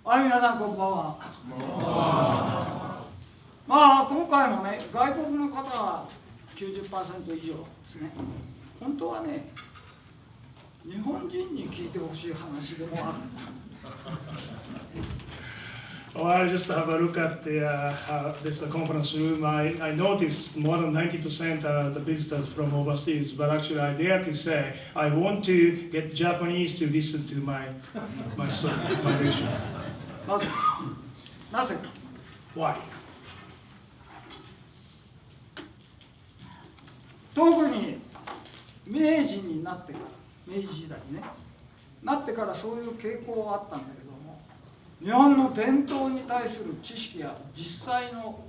はい、皆さんこんばんは。まあ今回もね、外国の方は 90% 以上ですね。本当はね、日本人に聞いてほしい話でもある。Well, I just have a look at this conference room. I noticed more than 90% are the visitors from overseas, but actually I dare to say I want to get Japanese to listen to my lecture. なぜか。Why? 特に明治になってから、明治時代にね、なってからそういう傾向はあったんだけども、日本の伝統に対する知識や実際の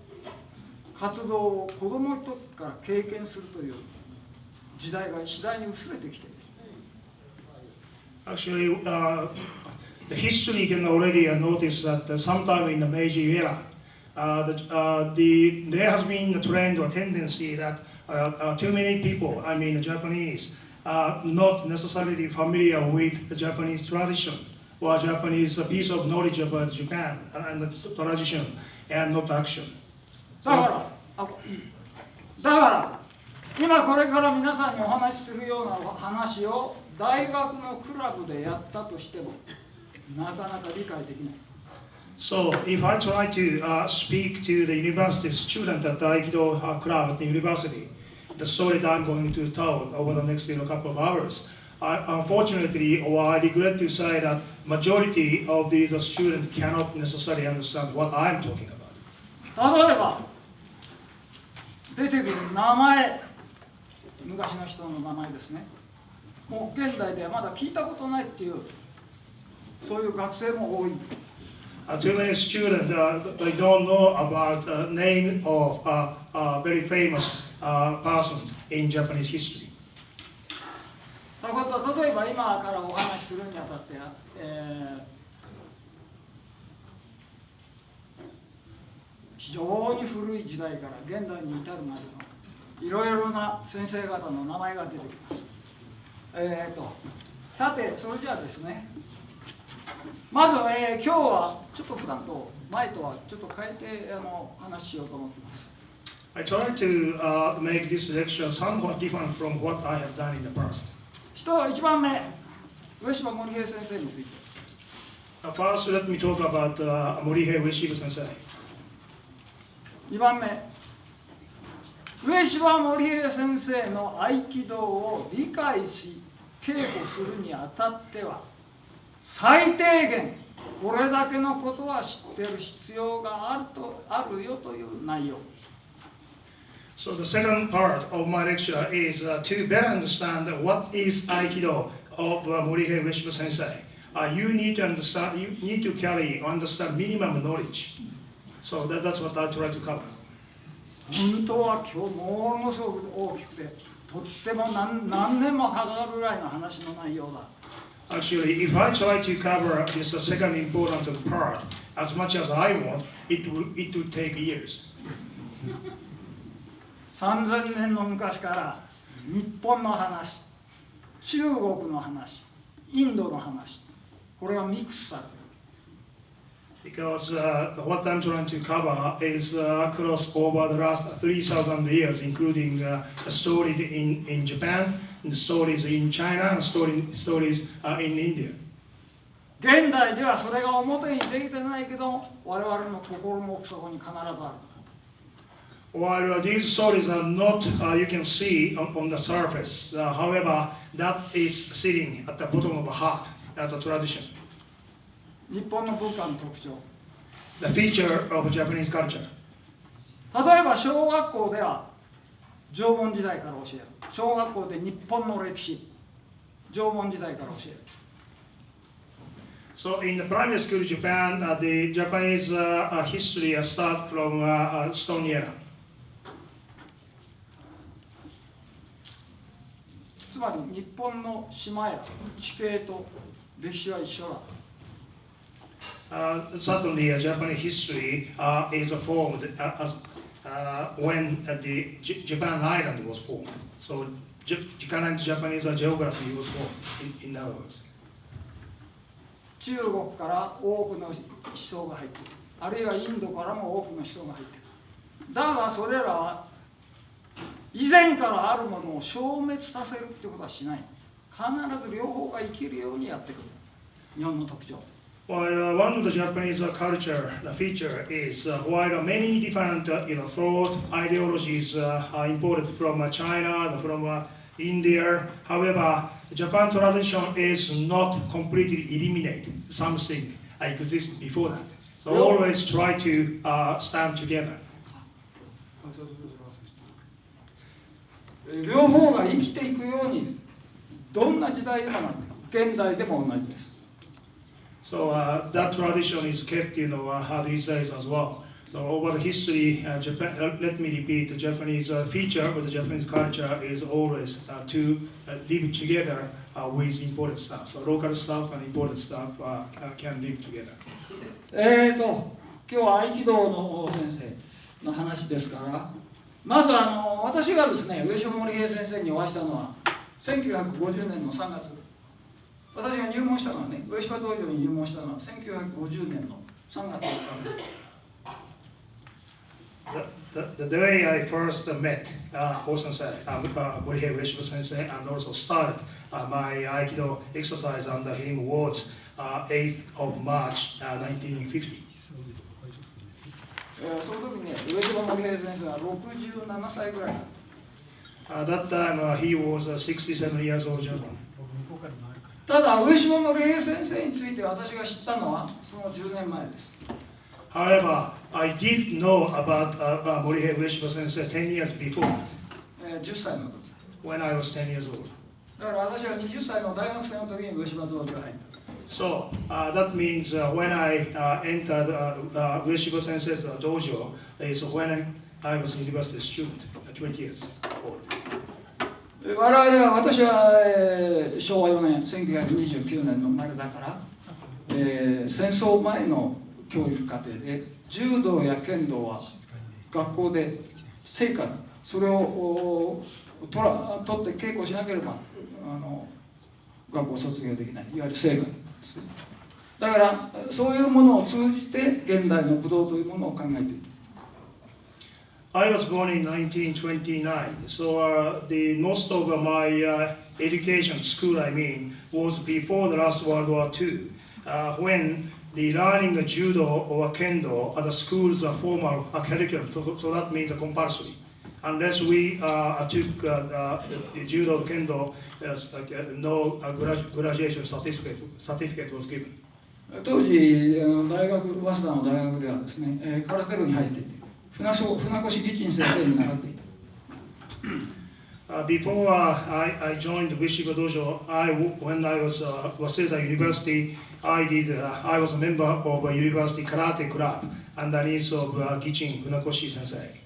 活動を子どもの時から経験するという時代が次第に薄れてきている。Actually, the history can already notice that sometime in the Meiji era, there has been a trend or tendency that too many people, I mean Japanese, are not necessarily familiar with the Japanese tradition or Japanese piece of knowledge about Japan and its tradition and not action. だから今これから皆さんにお話しするような話を大学のクラブでやったとしてもなかなか理解できない。So if I try to speak to the university student at the Aikido club at the university, the story that I'm going to tell over the next couple of hours, unfortunately, or I regret to say that majority of these students cannot necessarily understand what I'm talking about. 例えば出てくる名前、昔の人の名前ですね。もう現代ではまだ聞いたことないっていうそういう学生も多い。Too many students they don't know about the name of very famous persons in Japanese history. 例えば今からお話しするにあたって、非常に古い時代から現代に至るまでのいろいろな先生方の名前が出てきます。さてそれじゃあですね、まず、今日はちょっと普段と前とはちょっと変えて話ししようと思っています。I try to make this lecture somewhat different from what I have done in the past. 1番目、上島森平先生について。First, let me talk about Morihei Ueshiba sensei. 2番目、上島森平先生の合気道を理解し稽古するにあたっては最低限これだけのことは知っている必要があるよという内容。So the second part of my lecture is to better understand what is Aikido of Morihei Ueshiba sensei. You need to understand, you need to carry or understand minimum knowledge. So that's what I try to cover. 本当は今日ものすごく大きくて、とっても何年もかかるぐらいの話の内容だ。Actually, if I try to cover this second important part as much as I want, it would take years. 3000年の昔から日本の話、中国の話、インドの話、これはミックスされている。Because what I'm trying to cover is across over the last 3,000 years, including the stories in Japan, and the stories in China, and stories in India. 現代ではそれが表にできてないけど、我々の心の奥底に必ずある。While these stories are not, you can see on the surface, however, that is sitting at the bottom of the heart as a tradition. 日本の文化の特徴。The feature of Japanese culture. 例えば小学校では縄文時代から教える。小学校で日本の歴史、縄文時代から教える。So in the primary school in Japan, the Japanese history starts from Stone Era. つまり日本の島や地形と歴史は一緒だ。Certainly, Japanese history is formed as when the Japan island was formed. So, Japanese geography was formed. In other words, 中国から多くの思想が入っている、あるいはインドからも多くの思想が入っている。だがそれらは以前からあるものを消滅させるってことはしない。必ず両方が生きるようにやってくる。日本の特徴。Well, one of the Japanese culture, the feature is while many different thought ideologies are imported from China, from India. However, Japan tradition is not completely eliminate something existed before that. So always try to stand together. 両方が生きていくようにどんな時代でもなっていく。現代でも同じです。So that tradition is kept, these days as well. So over history, Japan, let me repeat, the Japanese feature of the Japanese culture is always to live together with imported stuff. So local stuff and imported stuff can live together. 今日は合気道の先生の話ですから、まず私がですね、上島森平先生にお会いしたのは1950年の3月。私が入門したのはね、上島道場に入門したのは1950年の3月4日です。The day I first met O-sensei, Morihei Ueshiba sensei, and also started my Aikido exercise under him was 8th of March 1950. その時ね、上島森平先生は67歳ぐらい。At that time he was 67 years old gentleman. ただ、上島森平先生について私が知ったのはその10年前です。However, I did know about Morihei Ueshiba sensei 10 years before. 10歳の時。When I was 10 years old. だから私は20歳の大学生の時に上島道場に入った。So that means when I entered Ueshiba sensei's dojo is when I was a university student, 20 years old. 私は、昭和4年、1929年の生まれだから、戦争前の教育課程で柔道や剣道は学校で成果だった。それを取って稽古しなければ学校卒業できない、いわゆる成果だったんですね。だからそういうものを通じて現代の武道というものを考えている。I was born in 1929, so the most of my education, school I mean, was before the last World War II, when the learning judo or kendo at the schools are formal curriculum, so that means a compulsory. Unless we took the judo or kendo, no graduation certificate was given. 当時大学早稲田の大学ではですね、空手部に入っていて。船越義珍先生に習っていた。Before I joined the Ueshiba dojo, when I was Waseda University, I was a member of a university karate club underneath of Gichin Funakoshi sensei.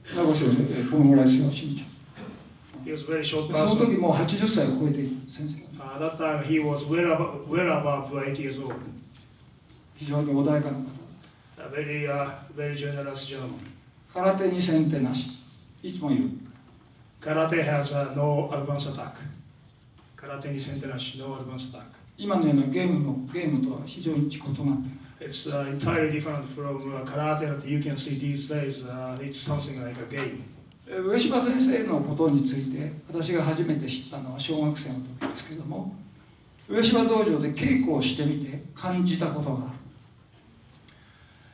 船越先生、このぐらいですよ、身長。He was very short そ person. の時もう80歳を超えている先生。That time he was well above 80 years old. 非常に穏やかな方。Very generous gentleman. 空手に先手なし。いつも言う。Karate has no advanced attack. Karate に先手なし、no advanced attack. 今のようなゲームとは非常に異なっている。It's entirely different from karate that you can see these days. It's something like a game. 上島先生のことについて私が初めて知ったのは小学生の時ですけども、上島道場で稽古をしてみて感じたことがある。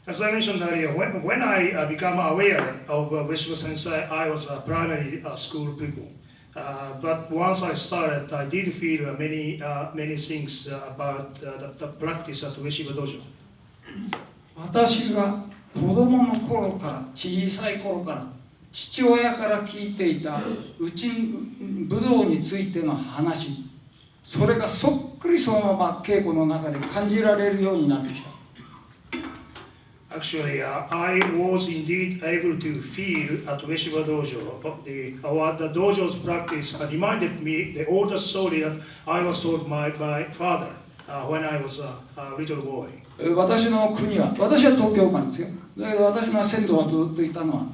As I mentioned earlier, when I became aware of Ueshiba sensei, I was a primary school pupil. But once I started, I did feel many things about the practice at Ueshiba dojo. 私が子供の頃から小さい頃から父親から聞いていた武道についての話、それがそっくりそのまま稽古の中で感じられるようになってきた。Actually, I was indeed able to feel at Ueshiba dojo what the dojo's practice reminded me the older story that I was told by my father when I was a little boy. 私の国は、私は東京生まれですよ。だけど私の先祖はずっといたのは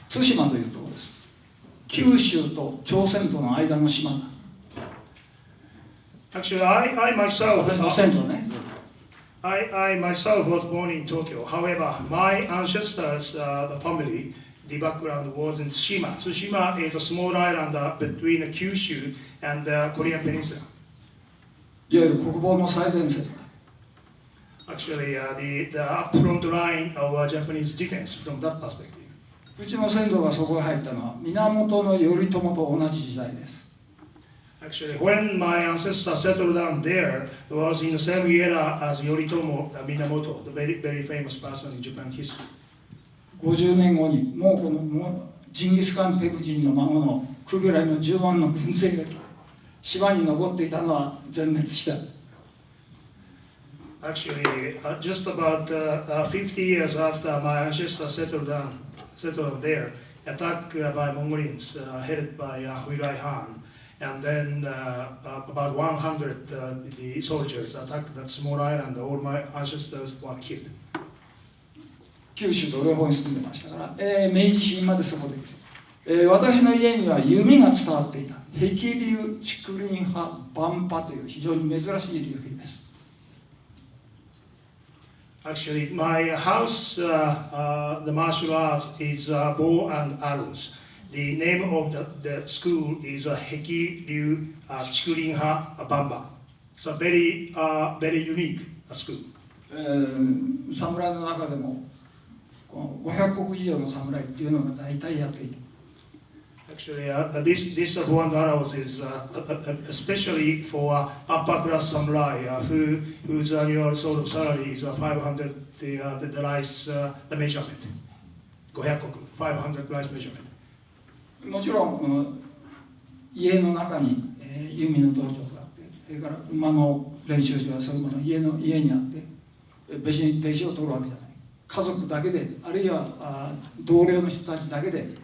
対馬というところです。九州と朝鮮との間の島だ。Actually, I myself, 私の先祖ね。 I myself was born in Tokyo. However, my ancestors, the family, the background was in Tsushima. Tsushima is a small island between Kyushu and the Korean Peninsula. いわゆる国防の最前線。 Actually, the upfront line of Japanese defense from that perspective. うちの先祖がそこへ入ったのは源頼朝と同じ時代です。 Actually, when my ancestors settled down there, it was in the same era as Yoritomo Minamoto, the very famous person in Japan history. 50年後にもうこのジンギスカンペク人の孫のクビライの10万の軍勢が島に残っていたのは全滅した。 Actually, just about 50 years after my ancestors settled down there, attack by Mongolians headed by Huirai Han, and then about 100 the soldiers attacked that small island. All my ancestors were killed. 九州と両方に住んでましたから、明治維新までそこで、私の家には弓が伝わっていた壁流竹林派万派という非常に珍しい流儀です。 Actually, my house, the martial arts is bow and arrows. The name of the school is Heki Ryu Chikurin-ha Bamba. It's a very unique school. 侍の中でもこの500国以上の侍っていうのが大体やっている。 Actually, this bow and arrows is especially for upper class samurai whose annual sort of salary is 500 the rice the measurement. 500 rice measurement. もちろん家の中に弓の道場があって、それから馬の練習場はそういうもの家にあって、別に弟子を取るわけじゃない。家族だけで、あるいは同僚の人たちだけで。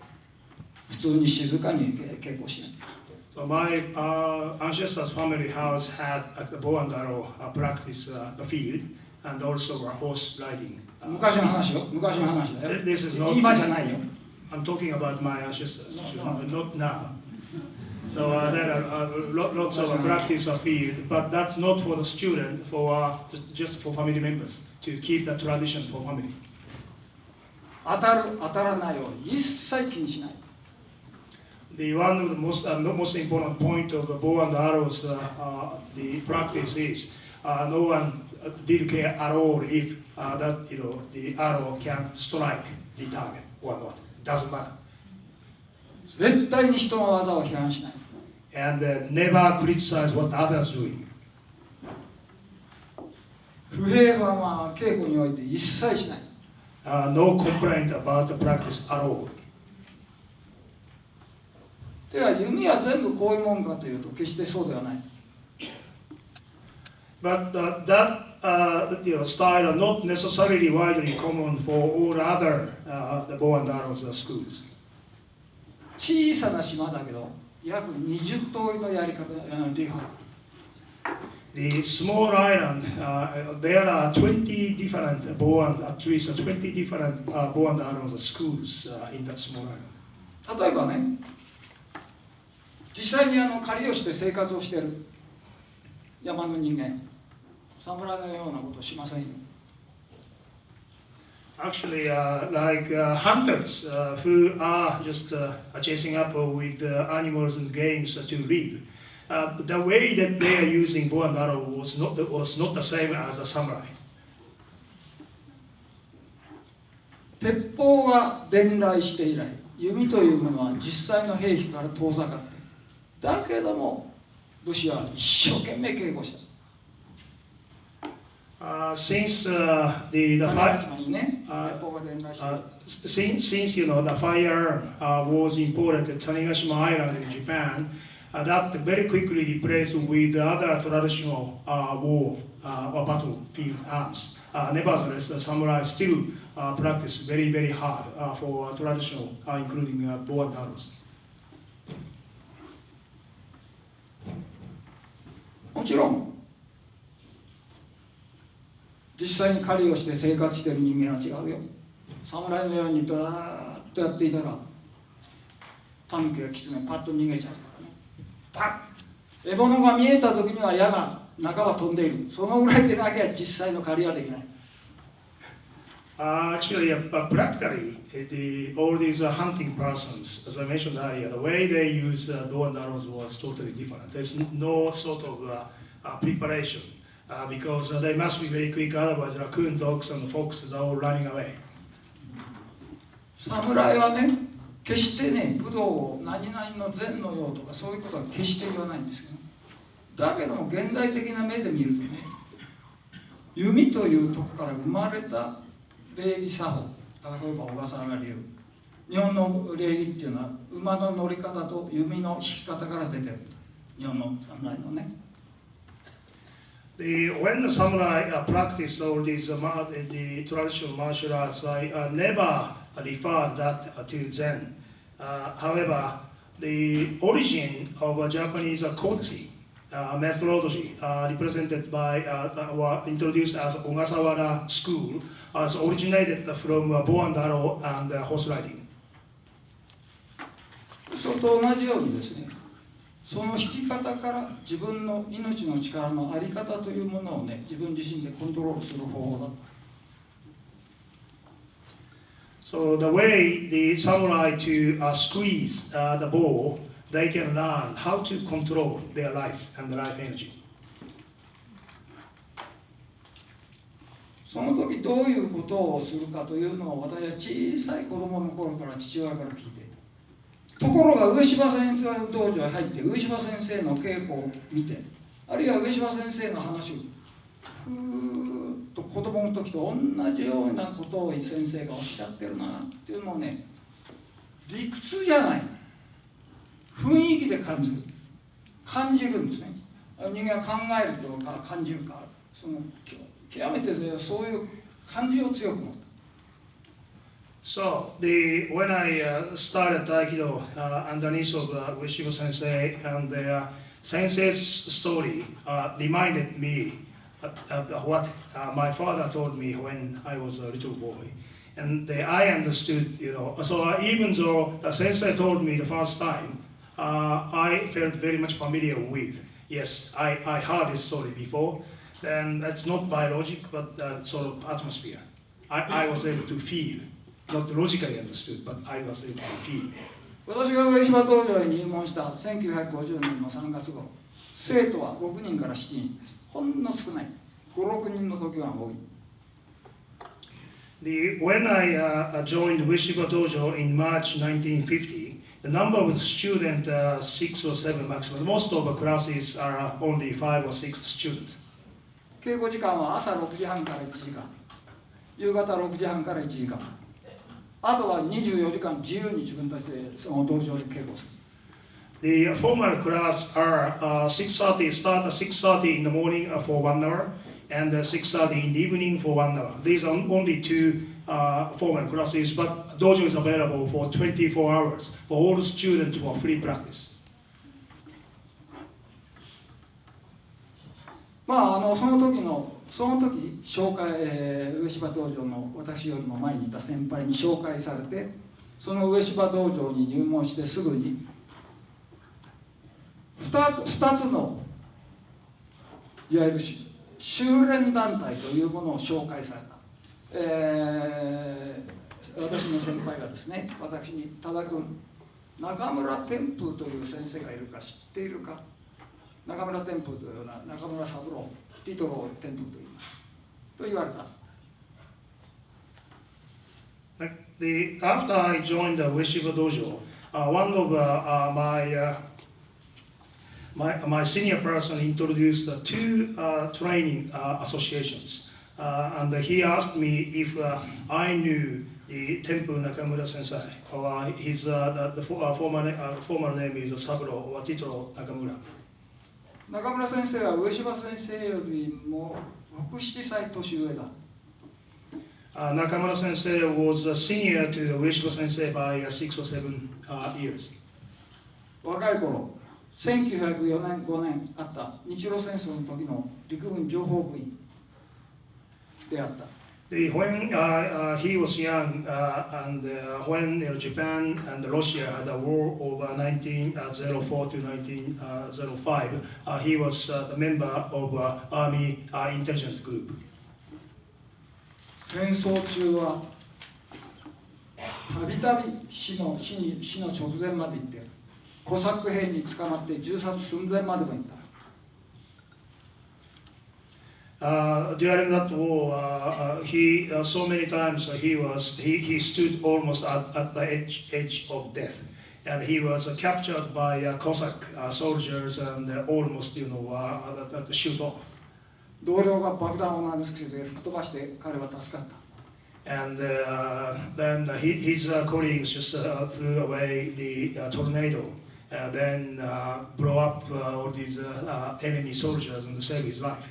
普通に静かに稽古して。 So my ancestors' family house had a bow and arrow practice the field and also horse riding. 昔の話よ、昔の話だよ。This is not. 今じゃないよ。 I'm talking about my ancestors, not now. So there are lots of practice of field, but that's not for the student, just for family members to keep the tradition for family. 当たる当たらないを一切気にしない。 The one of the most important point of the bow and arrows, the practice is no one did care at all if the arrow can strike the target or not. Doesn't matter. 絶対に人の技を批判しない。 And never criticize what others doing. 不平不満は稽古において一切しない。No complaint about the practice at all. では弓は全部こういうもんかというと決してそうではない。 But that style are not necessarily widely common for all other the bow and arrows schools. 小さな島だけど約20通りのやり方流派。 The small island, there are 20 different bow and at least 20 different bow and arrows schools in that small island. 例えばね。 実際に狩りをして生活をしている山の人間、侍のようなことをしませんよ。 Actually, like hunters who are just chasing up with animals and games to live, the way that they are using bow and arrow was not the same as a samurai. 鉄砲が伝来して以来、弓というものは実際の兵器から遠ざかって、だけども武士は一生懸命稽古した。 Since the fire was imported at Tanegashima Island in Japan, that very quickly replaced with other traditional war or battlefield arms. Nevertheless, the samurai still practice very hard for traditional, including bow and arrows. もちろん実際に狩りをして生活している人間は違うよ。侍のようにダーッとやっていたらタヌキやキツネパッと逃げちゃうからね。パ獲物が見えた時には矢が中は飛んでいる。そのぐらいでなきゃ実際の狩りはできない。Actually, practically, all these hunting persons, as I mentioned earlier, the way they use bow and arrows was totally different. There's no sort of preparation because they must be very quick, otherwise raccoon dogs and foxes are all running away. 侍はね、決してね、武道を何々の禅のようとかそういうことは決して言わないんですけど、だけども現代的な目で見るとね、弓というとこから生まれた礼儀作法、例えば小笠原流、日本の礼儀っていうのは馬の乗り方と弓の引き方から出てる。日本の侍のね。When the samurai practiced all these the traditional martial arts, I never referred that to Zen. However, the origin of Japanese courtesy methodology represented by or introduced as Ogasawara school originated from bow and arrow and horse riding. それと同じようにですね、その引き方から自分の命の力の在り方というものをね、自分自身でコントロールする方法だった。So the way the samurai to squeeze the bow, they can learn how to control their life and the life energy. その時どういうことをするかというのを私は小さい子供の頃から父親から聞いていた。ところが上柴先生の道場へ入って上柴先生の稽古を見て、あるいは上柴先生の話をふーっと子供の時と同じようなことを先生がおっしゃってるなっていうのをね、理屈じゃない雰囲気で感じるんですね。人間は考えるとか感じるか、その極めてそういう感じを強く持った。So when I started Aikido underneath of Ueshiba Sensei, and Sensei's story reminded me what my father told me when I was a little boy, and I understood, So even though the Sensei told me the first time, I felt very much familiar with. Yes, I heard this story before, and that's not by logic, but sort of atmosphere. I was able to feel. Not logically understood, but I was able to feel. 私が上島道場に入門した1950年の3月頃、生徒は6人から7人です。ほんの少ない。5、6人の時は多い。When I joined Ueshiba Dojo in March 1950, the number of students 6 or 7 maximum. Most of the classes are only 5 or 6 students. 稽古時間は朝6時半から1時間、夕方6時半から1時間。あとは24時間自由に自分たちでその道場で稽古する。The formal class are 6:30, start at 6:30 in the morning for 1 hour, and 6:30 in the evening for 1 hour. These are only 2 formal classes, but dojo is available for 24 hours for all students for free practice. その時紹介、上柴道場の私よりも前にいた先輩に紹介されて、その上柴道場に入門してすぐに2つのいわゆる修練団体というものを紹介された。私の先輩がですね、私に多田君、中村天風という先生がいるか知っているか。中村天風というような中村三郎、ティトロを天風と言いますと言われた。After I joined the Ueshiba Dojo, one of my senior person introduced 2 training associations, and he asked me if I knew the Tenpu Nakamura Sensei, or his the former name is Saburo or Titoro Nakamura. 中村先生は上柴先生よりも6、7歳年上だ。Nakamura Sensei was senior to Ueshiba Sensei by 6 or 7 years. 若い頃、1904年、5年あった日露戦争の時の陸軍情報部員であった。When he was young, and when Japan and Russia had a war over 1904 to 1905, he was the member of Army Intelligence Group. 戦争中はたびたび死の直前まで行って、コサック兵に捕まって銃殺寸前までも行った。During that war, he so many times he stood almost at the edge of death, and he was captured by Cossack soldiers and almost shoot off. 同僚が爆弾を投げつけて吹っ飛ばして彼は助かった。And then his colleagues just flew away the tornado, and then blow up all these enemy soldiers and save his life.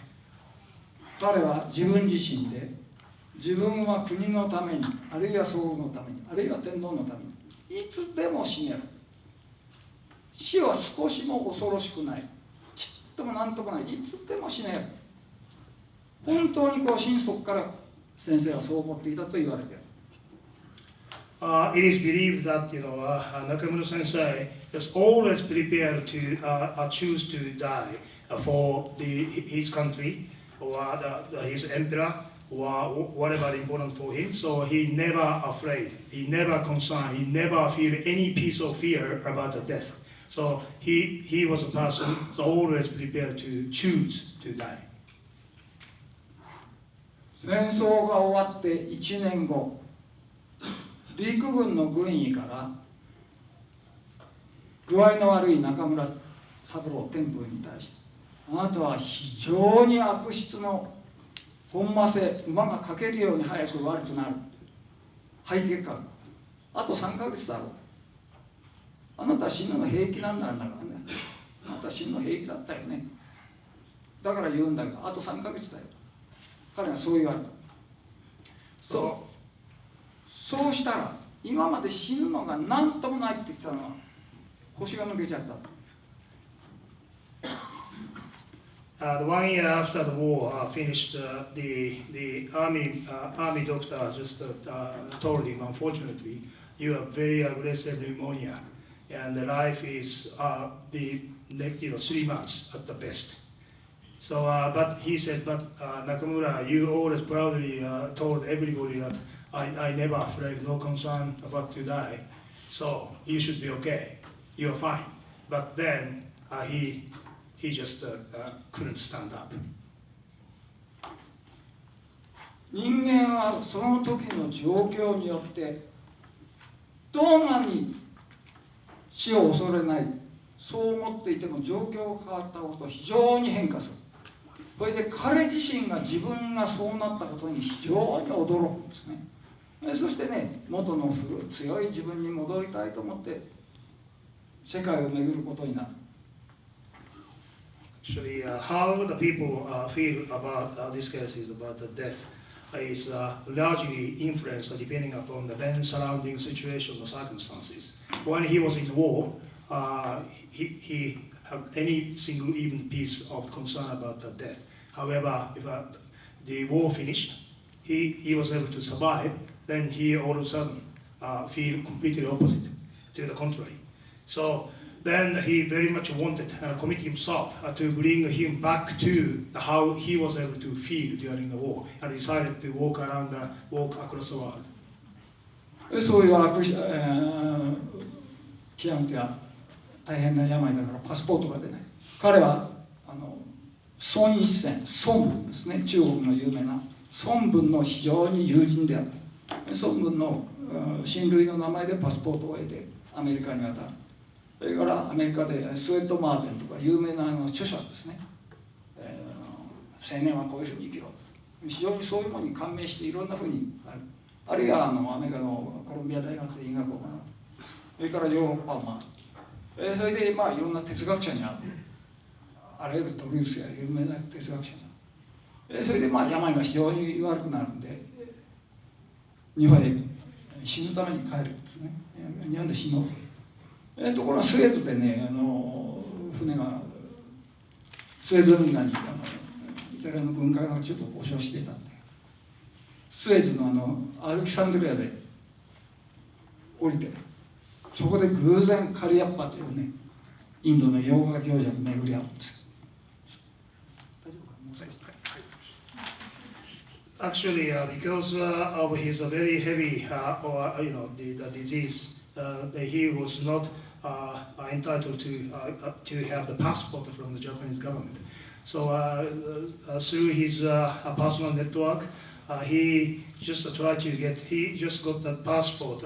彼は自分自身で、自分は国のために、あるいは総理のために、あるいは天皇のために、いつでも死ねる。死は少しも恐ろしくない。ちっともなんともない。いつでも死ねる。本当に心底から先生はそう思っていたと言われている。It is believed that Nakamura Sensei is always prepared to choose to die for his country or his emperor or whatever important for him. So he never afraid, he never concerned, he never feel any piece of fear about the death. So he was a person who always prepared to choose to die. 戦争が終わって1年後、陸軍の軍医から具合の悪い中村三郎天風に対して、あなたは非常に悪質の本間性、馬がかけるように早く悪くなる、肺結核、あと3ヶ月だろう、あなたは死ぬの平気なんだからね、あなたは死ぬの平気だったよね、だから言うんだけど、あと3ヶ月だよ、彼はそう言われた。そうしたら今まで死ぬのが何ともないって言ってたのは腰が抜けちゃった。The 1 year after the war finished, the army doctor just told him, unfortunately, you have very aggressive pneumonia, and the life is 3 months at the best. So, but he said, but Nakamura, you always proudly told everybody that I never afraid, no concern about to die. So you should be okay. You're fine. But then he just couldn't stand up. 人間はその時の状況によってどんなに死を恐れない、そう思っていても状況が変わったこと非常に変化する。それで彼自身が自分がそうなったことに非常に驚くんですね。そしてね、元の強い自分に戻りたいと思って世界を巡ることになる。Actually, how the people feel about these cases about the death is largely influenced depending upon the then surrounding situation or circumstances. When he was in war, he had any single even piece of concern about the death. However, if the war finished, he was able to survive, then he all of a sudden feel completely opposite, to the contrary. So then he very much wanted and committed himself to bring him back to how he was able to feel during the war, and decided to walk across the world. そういう極めて大変な病だからパスポートが出ない。彼は孫一線、孫文ですね、中国の有名な孫文の非常に友人である。孫文の親類の名前でパスポートを得てアメリカに渡る。それからアメリカでスウェット・マーテンとか有名な著者ですね、青年はこういうふうに生きろ、非常にそういうものに感銘していろんなふうにあるいはアメリカのコロンビア大学で医学を学ぶ、それからヨーロッパを回る、それでいろんな哲学者に会う、あらゆるドリュースや有名な哲学者に会う、それで病が非常に悪くなるんで日本へ死ぬために帰るんですね。日本で死のうところがスエズでね、船がスエズ運河にイタリアの文化がちょっと故障していたんで、ススエズのアレキサンドリアで降りて、そこで偶然カリアッパというね、インドのヨガ行者に巡り合うんです。大丈夫か、もう少し。Actually, because of his very heavy, the disease, he was not entitled to have the passport from the Japanese government. So through his personal network, he just tried to get. He just got the passport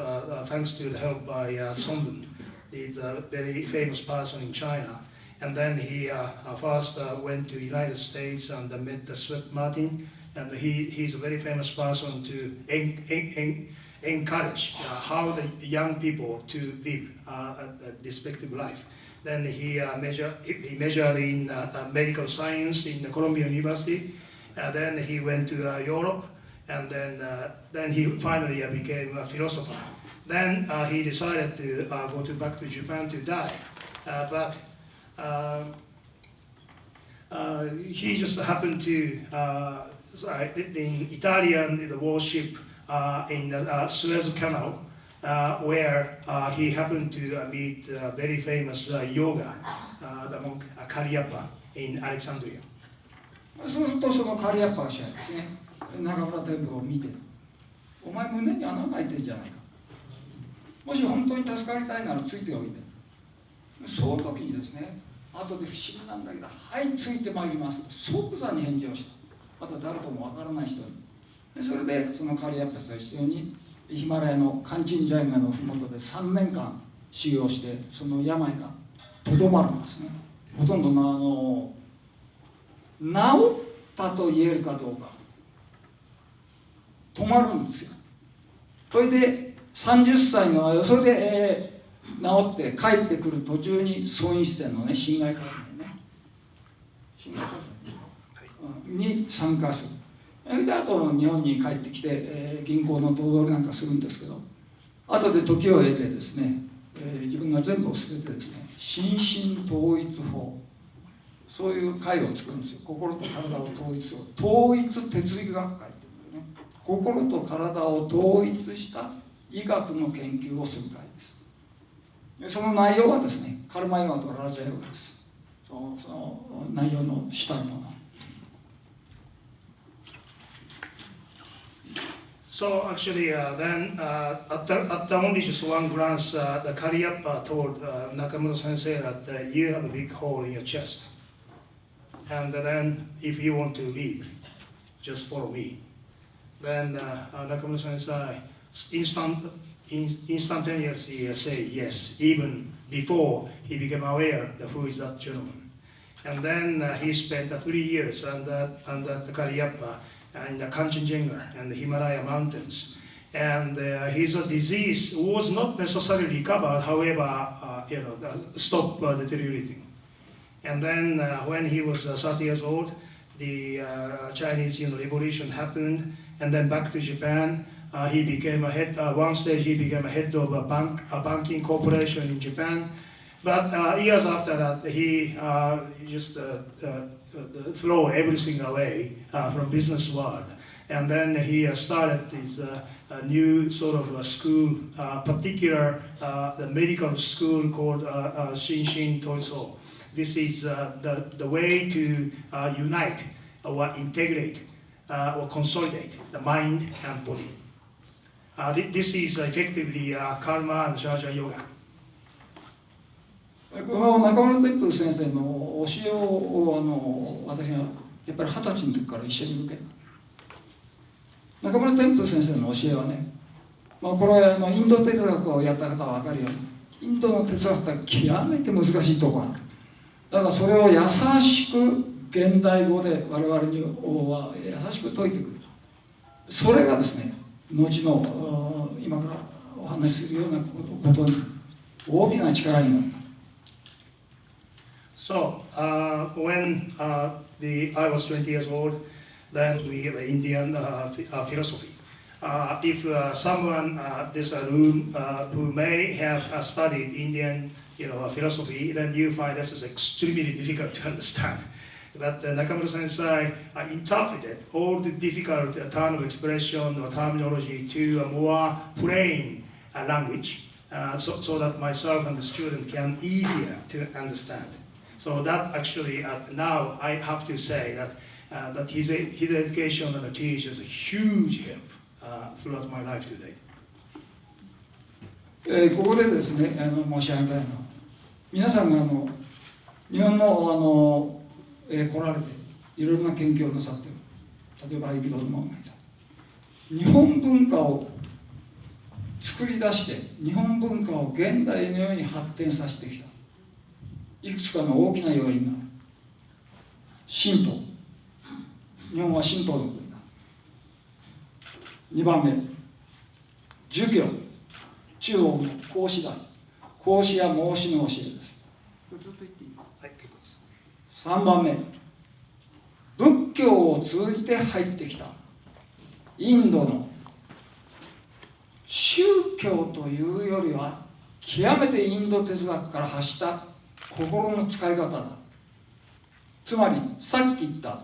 thanks to the help by Sondon, he's a very famous person in China. And then he first went to the United States and met Sweat Martin. And he's a very famous person to encourage how the young people to live a respective life. Then he majored in medical science in the Columbia University. Then he went to Europe, and then he finally became a philosopher. Then he decided to go back to Japan to die, but he just happened to. In Italian, the warship in the Suez Canal, where he happened to meet very famous yoga, the monk Karyapa in Alexandria. そうするとそのカリアッパー氏はですね、中村天部を見て、お前胸に穴が開いてるじゃないか。もし本当に助かりたいならついておいて。その時にですね、後で不思議なんだけど、はい、ついてまいりますと即座に返事をした。また誰ともわからない人に。それでそのカリアッパスと一緒にヒマラヤのカンチンジャイガの麓で3年間修行して、その病がとどまるんですね。ほとんどの治ったと言えるかどうか止まるんですよ。それで30歳のそれで、治って帰ってくる途中に損失店のね、侵害革命ね、侵害革命に参加する。であと日本に帰ってきて、銀行の頭取なんかするんですけど、後で時を経てですね、自分が全部を捨ててですね、心身統一法、そういう会を作るんですよ。心と体を統一する統一哲理学会っていうのね、心と体を統一した医学の研究をする会です。その内容はですね、カルマヨガとラジャヨガです。その内容の主たるもの。So actually, then after only just one glance, the Karyapa told Nakamura Sensei that you have a big hole in your chest, and then if you want to leave, just follow me. Then Nakamura Sensei instantaneously say yes, even before he became aware of who is that gentleman. And then he spent 3 years under the Karyapa and the Kanchenjunga and the Himalaya mountains. And his disease was not necessarily recovered, however, stopped deteriorating. And then when he was 30 years old, the Chinese revolution happened, and then back to Japan, he became a head, one stage he became a head of a banking corporation in Japan. But years after that, he just throw everything away from business world. And then he started this new sort of a school, particular the medical school called Shinshin Toiso. This is the way to unite or integrate or consolidate the mind and body. This is effectively karma and Raja Yoga. この中村天風先生の教えを私がやっぱり20歳の時から一緒に受けた。中村天風先生の教えはね、これインド哲学をやった方は分かるように、インドの哲学は極めて難しいところがある。だからそれを優しく現代語で我々には優しく説いてくる。それがですね、後の今からお話しするようなことに大きな力になった。So when I was 20 years old, then we have Indian philosophy. If someone there's a room who may have studied Indian philosophy, then you find this is extremely difficult to understand. But Nakamura Sensei interpreted all the difficult turn of expression or terminology to a more plain language, so that myself and the student can easier to understand. So that actually, now I have to say that his education and teaching is a huge help throughout my life today. ここでですね、申し上げたいのは、皆さんが日本の来られていろいろな研究をなさっている、例えば合気道の門がいた、日本文化を作り出して日本文化を現代のように発展させてきたいくつかの大きな要因がある。神道、日本は神道の国だ。2番目、儒教、中国の孔子だ。孔子や孟子の教えです。これずっと言っていい？はい、結構です。3番目、仏教を通じて入ってきたインドの宗教というよりは極めてインド哲学から発した心の使い方だ。つまりさっき言った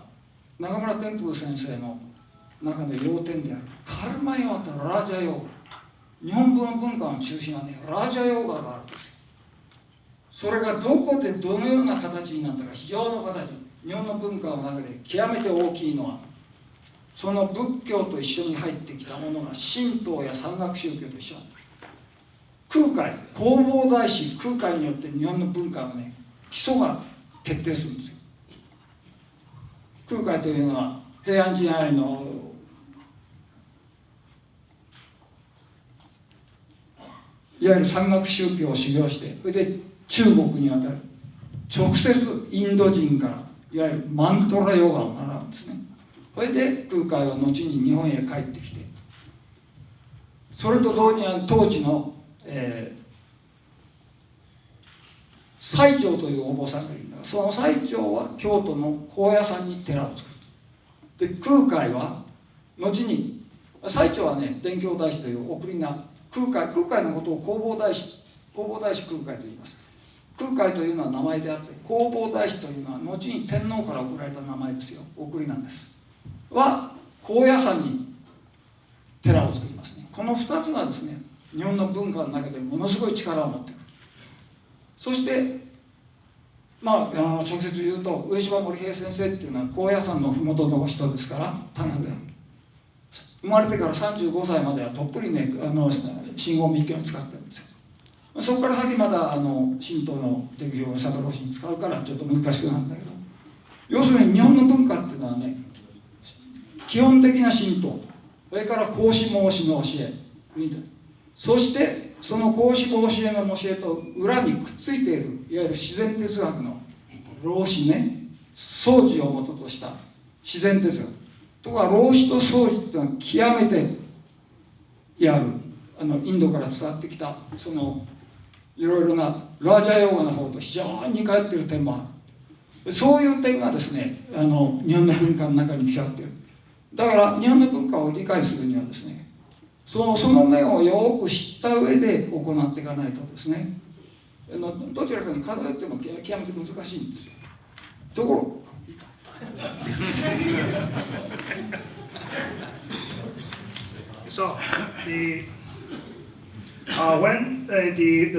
中村天風先生の中の要点であるカルマヨガとラージャヨーガ、日本文化の中心はね、ラージャヨーガがあるんですよ。それがどこでどのような形になったか、非常の形、日本の文化の中で極めて大きいのは、その仏教と一緒に入ってきたものが神道や山岳宗教と一緒なんだ。空海、弘法大師空海によって日本の文化のね、基礎が決定するんですよ。空海というのは平安時代のいわゆる山岳宗教を修行して、それで中国に渡る直接インド人からいわゆるマントラヨガを習うんですね。それで空海は後に日本へ帰ってきて、それと同時に当時の、最澄というお坊さんがいるんだが、その最澄は京都の高野山に寺を作る。で空海は後に、最澄はね、伝教大師という送りな空海のことを弘法大師空海と言います。空海というのは名前であって、弘法大師というのは後に天皇から贈られた名前ですよ。送りなんです。は高野山に寺を作りますね。この2つがですね、日本の文化の中でものすごい力を持っている。そして直接言うと、上島森平先生っていうのは高野山の麓の人ですから、田辺生まれてから35歳まではどっぷりね、信号密教に使ってるんですよ。そこから先まだ神道の適用をサトロシに使うからちょっと難しくなるんだけど、要するに日本の文化っていうのはね、基本的な神道、それから孔子孟子の教え、そしてその孔子孟子の教えと裏にくっついているいわゆる自然哲学の老子ね、宗子をもととした自然哲学とか、老子と宗子っていうのは極めていわゆるインドから伝わってきたそのいろいろなラージャヨーガの方と非常に似通っている点もある。そういう点がですね、日本の文化の中に来合っている。だから日本の文化を理解するにはですね、その面をよく知った上で行っていかないとですね、どちらかに偏っても極めて難しいんですよ。ところSo when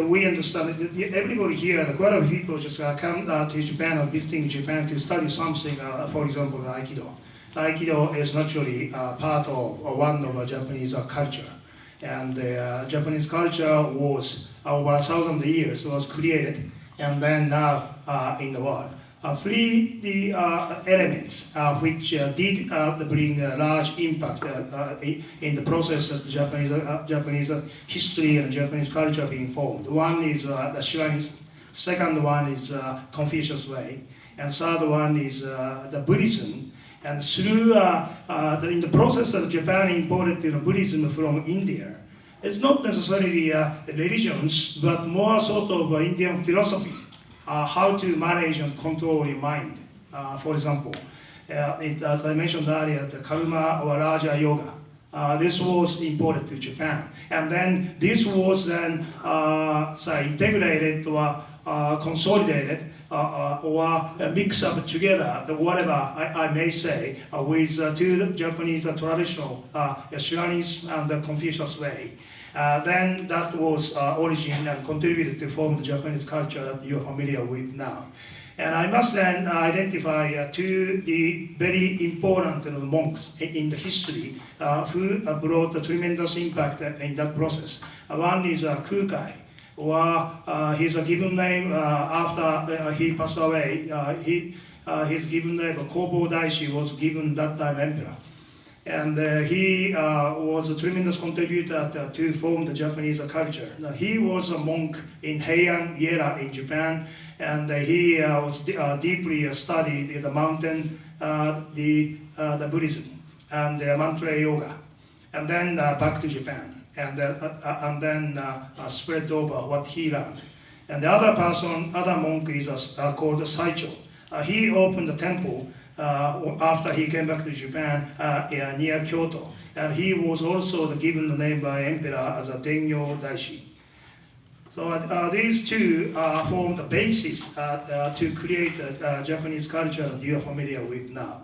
we understand everybody here, quite a few people just come to Japan or visiting Japan to study something. For example, Aikido. Aikido is naturally part of one of Japanese culture, and Japanese culture was over 1,000 years was created, and then now in the world. Three elements which did bring a large impact in the process of Japanese history and Japanese culture being formed. One is the Shiranism, second one is Confucius way, and third one is the Buddhism. And through in the process of Japan imported Buddhism from India, it's not necessarily religions, but more sort of Indian philosophy. How to manage and control your mind. For example, as I mentioned earlier, the Karma or Raja Yoga. This was imported to Japan, and then this was then integrated or consolidated or mix up together whatever I may say with two Japanese traditional Shiranism and the Confucius way. Then that was origin and contributed to form the Japanese culture that you're familiar with now. And I must then identify two the very important monks in the history who brought a tremendous impact in that process. One is Kukai, or his given name after he passed away. His given name, Kobo Daishi, was given that time emperor. And he was a tremendous contributor to form the Japanese culture. He was a monk in Heian era in Japan, and he was deeply studied the mountain, the Buddhism, and the mantra yoga, and then back to Japan, and then spread over what he learned. And the other monk is called Saicho. He opened the temple after he came back to Japan near Kyoto, and he was also given the name by emperor as a Dengyo Daishi. So these two form the basis to create a Japanese culture that you are familiar with now.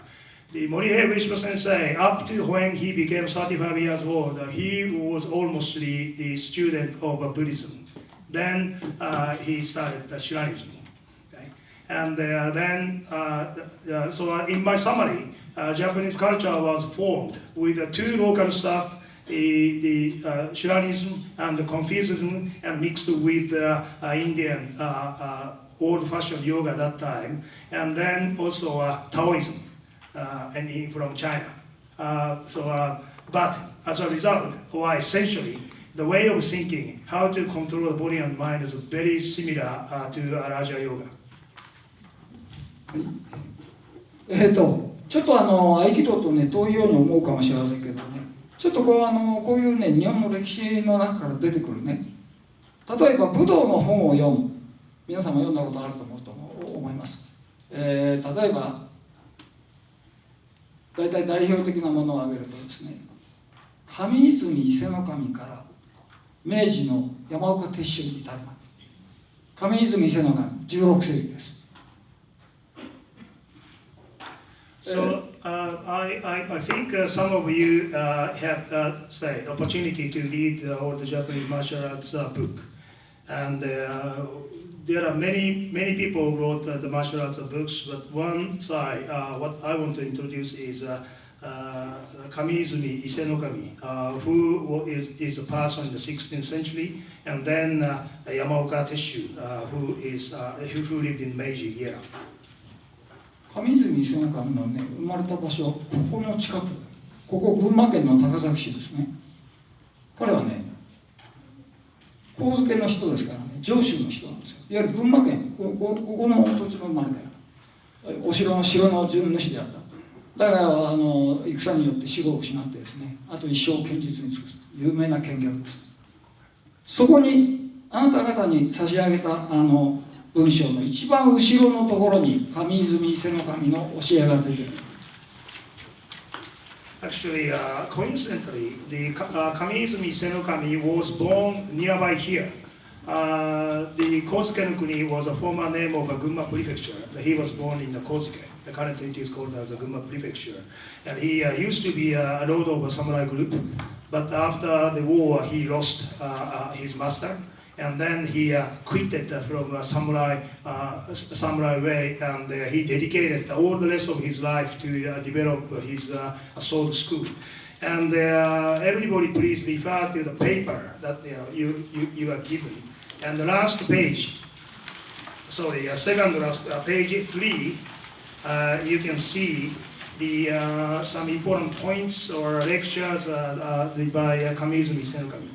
The Morihei Ueshiba sensei, up to when he became 35 years old, he was almost the student of Buddhism. Then he started Shiranism. And then, so in my summary, Japanese culture was formed with two local stuff, the Shiranism and the Confucianism, and mixed with Indian old-fashioned yoga at that time, and then also Taoism and from China. But as a result, or essentially, the way of thinking, how to control the body and mind, is very similar to Raja Yoga. ちょっと合気道とね遠いように思うかもしれませんけどね、ちょっとこういうね日本の歴史の中から出てくるね、例えば武道の本を読む、皆さんも読んだことあると思います。例えば大体代表的なものを挙げるとですね、上泉伊勢守から明治の山岡鉄舟に至るまで、上泉伊勢守16世紀です。So I think some of you have say opportunity to read all the Japanese martial arts book, and there are many people who wrote the martial arts books. But one side, what I want to introduce is Kamiizumi Isenokami, who is a person in the 16th century, and then Yamaoka Tesshu, who lived in Meiji era. 上泉伊勢守のね生まれた場所、ここの近く、ここ群馬県の高崎市ですね。彼はね神付の人ですからね、上州の人なんですよ。いわゆる群馬県、ここの土地の生まれである。お城の地主であった。だから戦によって死後を失ってですね、あと一生剣術に尽くす有名な剣客です。そこにあなた方に差し上げた文章の一番後ろのところに上泉伊勢守の教えが出ている。Actually, coincidentally, the Kamiizumi Isenokami was born nearby here. The Kozuke no Kuni was a former name of a Gunma prefecture. He was born in the Kozuke. Currently it is called as a Gunma prefecture. And he used to be a lord of a samurai group, but after the war he lost his master. And then he quitted from samurai way, and he dedicated all the rest of his life to develop his sword school. And everybody please refer to the paper that you are given. And the last page, second last page 3, you can see the some important points or lectures by Kamiizumi Isenokami.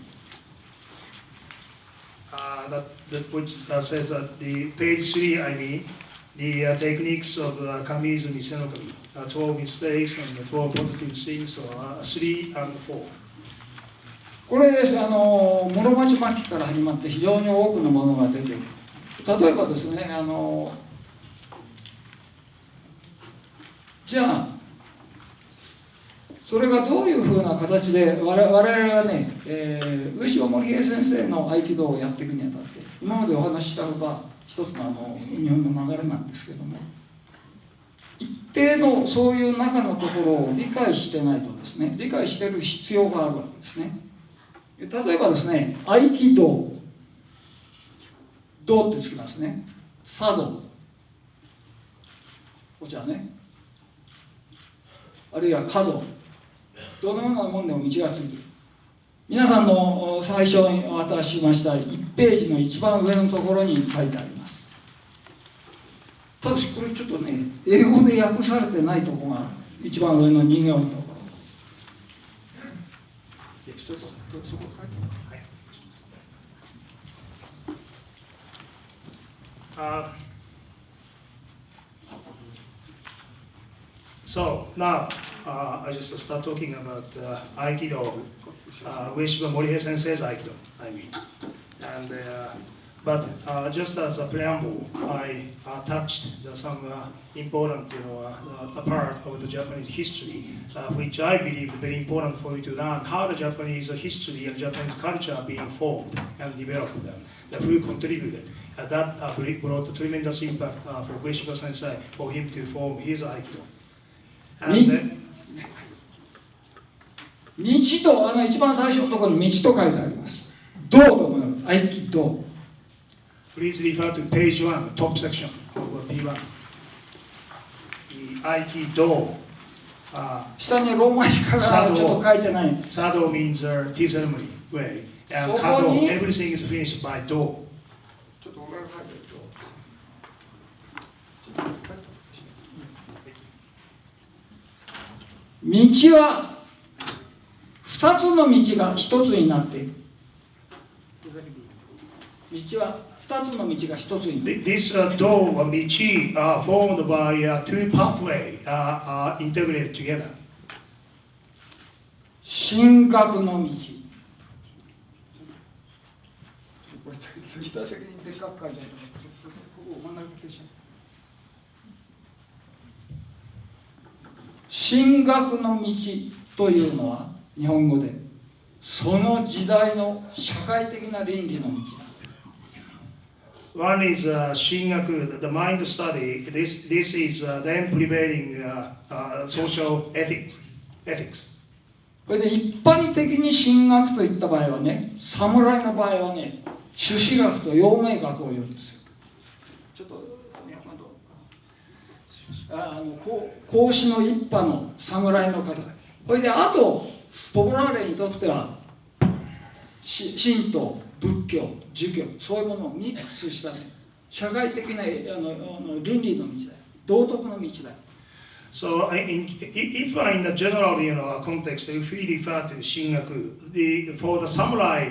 That which says that the page 3, I mean, the techniques of Kamiizumi Isenokami, 12 mistakes and 12 positive things, or 3 and 4. これ室町末期から始まって非常に多くのものが出ている。例えばですね、じゃあそれがどういうふうな形で我々はね、上島守平先生の合気道をやっていくにあたって今までお話ししたほど一つの日本の流れなんですけども、一定のそういう中のところを理解してないとですね、理解してる必要があるわけですね。例えばですね、合気道、道ってつきますね。茶道、お茶ね、あるいは華道、どのようなもんでも道がついている。皆さんの最初にお渡ししました1ページの一番上のところに書いてあります。ただしこれちょっとね、英語で訳されてないところが一番上の2行のところ。ちょっとそこ書いてはい。So now I just start talking about Aikido, Ueshiba Morihei Sensei's Aikido, I mean. And, but just as a preamble, I touched some important, part of the Japanese history, which I believe is very important for you to learn how the Japanese history and Japanese culture are being formed and developed them, who contributed. That brought a tremendous impact for Ueshiba Sensei for him to form his Aikido. 道と一番最初のところに道と書いてあります。道とも合気道。Please refer to page 1, top section of P1. The Aikido. 下にローマ字からちょっと書いてない。Sato means tea ceremony way. And Kado, everything is finished by do. ちょっと俺が書いてると。道は2つの道が1つになっている。道は2つの道が1つになっている。This do or 道 are formed by two pathways integrated together. 進学の道。これ次打席にでっかく書いてある。ここ真ん中消し。進学の道というのは日本語でその時代の社会的な倫理の道だ。One is Shingaku, the mind study. This is then prevailing social ethics. これで一般的に進学といった場合はね、侍の場合はね、朱子学と陽明学を言うんですよ。ちょっと孔子の一派の侍の方。これであとポプラーレにとっては神道、仏教、儒教、そういうものをミックスしたね、社会的な倫理の道だよ。道徳の道だよ。So, if in the general context, if we refer to Shingaku, for the samurai,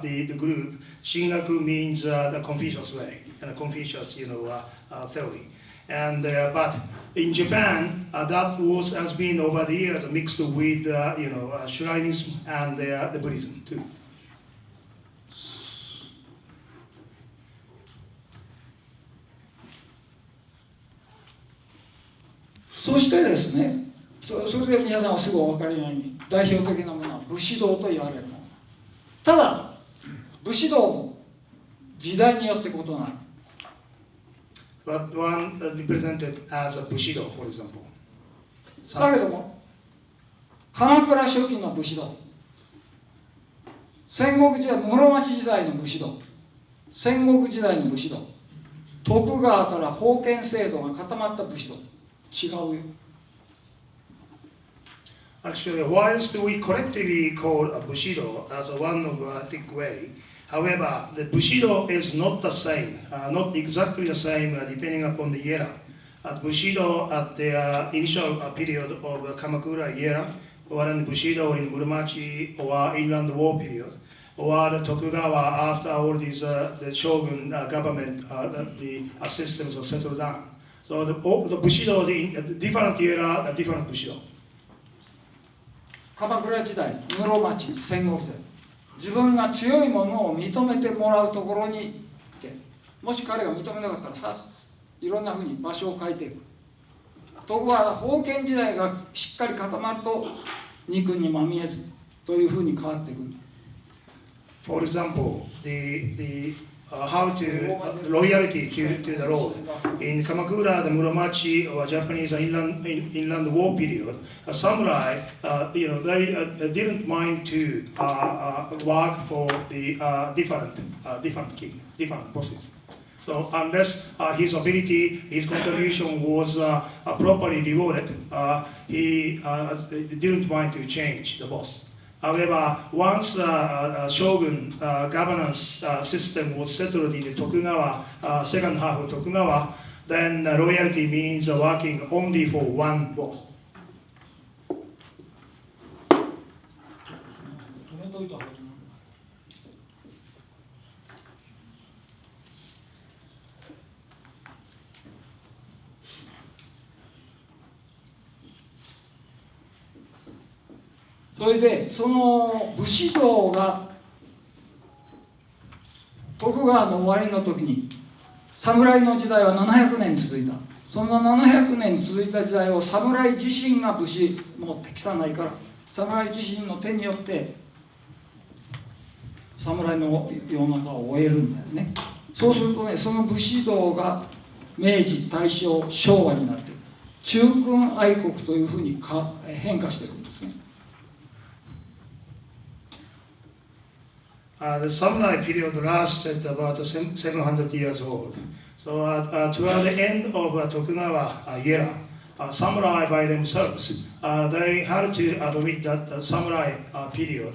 the group, Shingaku means the Confucius way and the Confucius, theory. And but in Japan, that has been over the years mixed with Shrainism and the Buddhism too. そしてですね、それで皆さんはすぐお分かりのように代表的なものは武士道と言われるもの。ただ武士道も時代によって異なる。But one represented as a Bushido, for example. だけども鎌倉初期の武士道、戦国時代室町時代の武士道、戦国時代の武士道、徳川から封建制度が固まった武士道、違うよ。Actually, whilst we collectively call a Bushido as one of a thick way, however, the Bushido is not the same, not exactly the same depending upon the era. At Bushido at the initial period of Kamakura era, or in Bushido in Muromachi or Inland War period, or the Tokugawa after all these the shogun government, the systems are settled down. So the Bushido in different era, different Bushido. 鎌倉時代、室町、戦国時代、自分が強いものを認めてもらうところに行って、もし彼が認めなかったらさ、いろんなふうに場所を変えていく。ところが封建時代がしっかり固まると肉にまみえずというふうに変わっていく。For example, the how to loyalty to the road. In Kamakura, the Muromachi or Japanese inland war period, a samurai, they didn't mind to work for the different king, different bosses. So unless his ability, his contribution was properly rewarded, he didn't mind to change the boss. However, once shogun governance system was settled in the Tokugawa, second half of Tokugawa, then loyalty means working only for one boss. それでその武士道が徳川の終わりの時に侍の時代は700年続いた。その700年続いた時代を侍自身が武士も適さないから侍自身の手によって侍の世の中を終えるんだよね。そうするとね、その武士道が明治大正昭和になって中君愛国というふうに変化していくんですね。The samurai period lasted about 700 years old. So toward the end of Tokugawa era, samurai by themselves, they had to admit that the samurai period,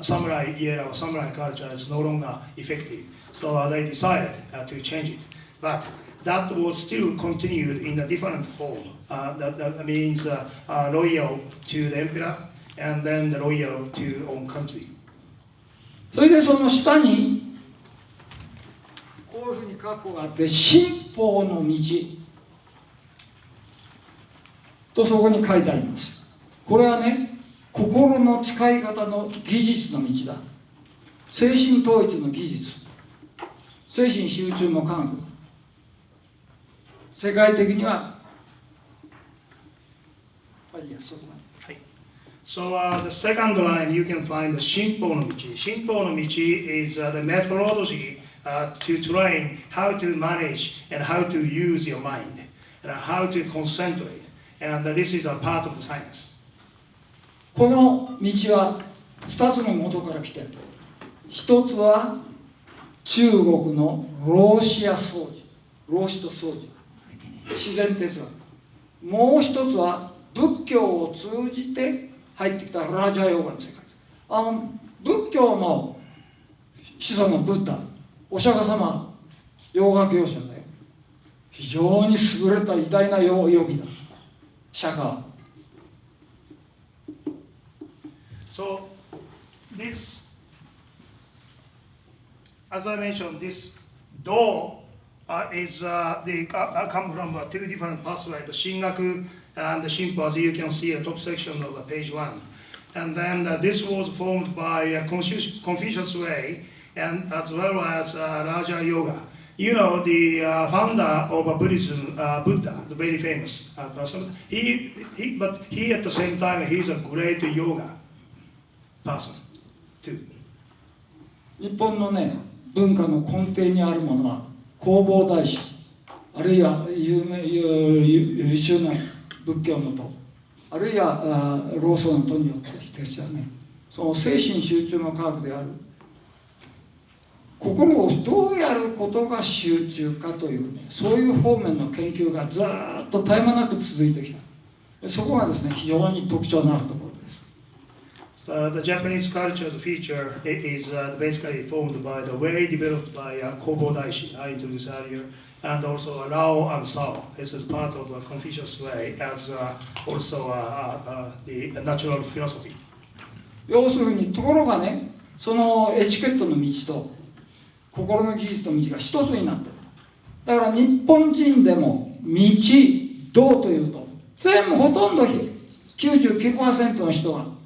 samurai era or samurai culture is no longer effective. So they decided to change it. But that was still continued in a different form. That means loyal to the emperor and then loyal to own country. それでその下にこういうふうに括弧があって新法の道とそこに書いてあります。これはね、心の使い方の技術の道だ。精神統一の技術、精神集中の科学、世界的にはそこまで。So the second line you can find the Shinpo no Michi. Shinpo no Michi is the methodology to train how to manage and how to use your mind and how to concentrate. And this is a part of the science. この道は2つの元から来ている。一つは中国の老子や掃除、老子と掃除、自然哲学。もう一つは仏教を通じて入ってきたラジャヨガの世界です。仏教の始祖のブッダ、お釈迦様、ヨガ教者だよ。非常に優れた偉大なヨギだ。釈迦。So this, as I mentioned, this Do is come from two different pathways, the Shingaku and the Shinpo, as you can see at the top section of page 1. And then this was formed by Confucius way, and as well as Raja Yoga. You know, the founder of Buddhism, Buddha, the very famous person, but he at the same time, he's a great yoga person too. 日本のね、文化の根底にあるものは弘法大師、あるいは優秀な仏教の徒、あるいは老僧の徒によってきてしたね、その精神集中の科学である心をどうやることが集中かというね、そういう方面の研究がずっと絶え間なく続いてきた。そこがですね、非常に特徴のあるところです。The Japanese culture feature is basically formed by the way developed by Kobo Daishi, I introduced earlier, and also Rao and Sao. This is part of the Confucius way as also the natural philosophy. 要するに、ところがね、そのエチケットの道と心の技術の道が一つになっている。だから日本人でも道、道というと、全部ほとんど 99% の人は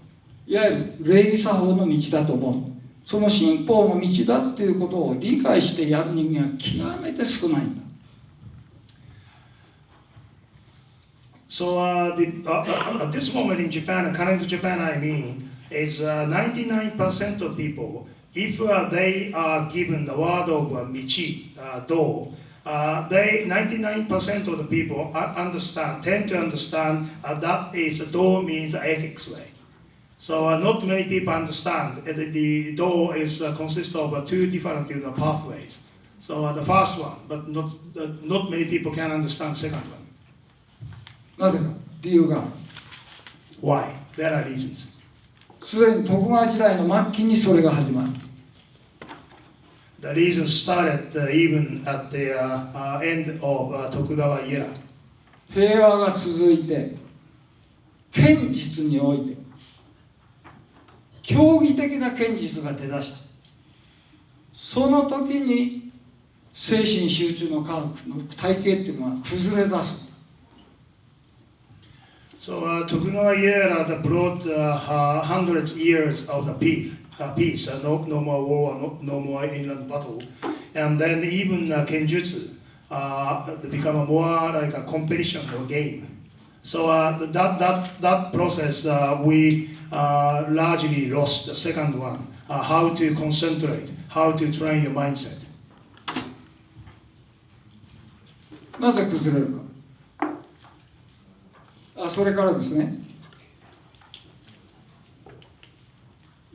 いわゆる礼儀作法の道だと思う。その信法の道だっていうことを理解してやる人間は極めて少ないんだ。So at this moment in Japan, current Japan I mean, is 99% of people if they are given the word of Michi, Do, they 99% of the people tend to understand that is Do means ethics way. So not many people understand that the Do is consists of two different pathways. So the first one, but not many people can understand second one. なぜか理由がある。 Why? There are reasons. すでに徳川時代の末期にそれが始まる。The reason started even at the end of Tokugawa era. 平和が続いて、剣術において競技的な剣術が出だした。その時に精神集中の科学の体系っていうのは崩れ出す。 So Tokugawa era that brought hundreds years of the peace, no more war, no more inland battle, and then even kenjutsu become more like a competition or game. So that process we largely lost. The second one, how to concentrate, how to train your mindset. なぜ崩れるか。それからですね、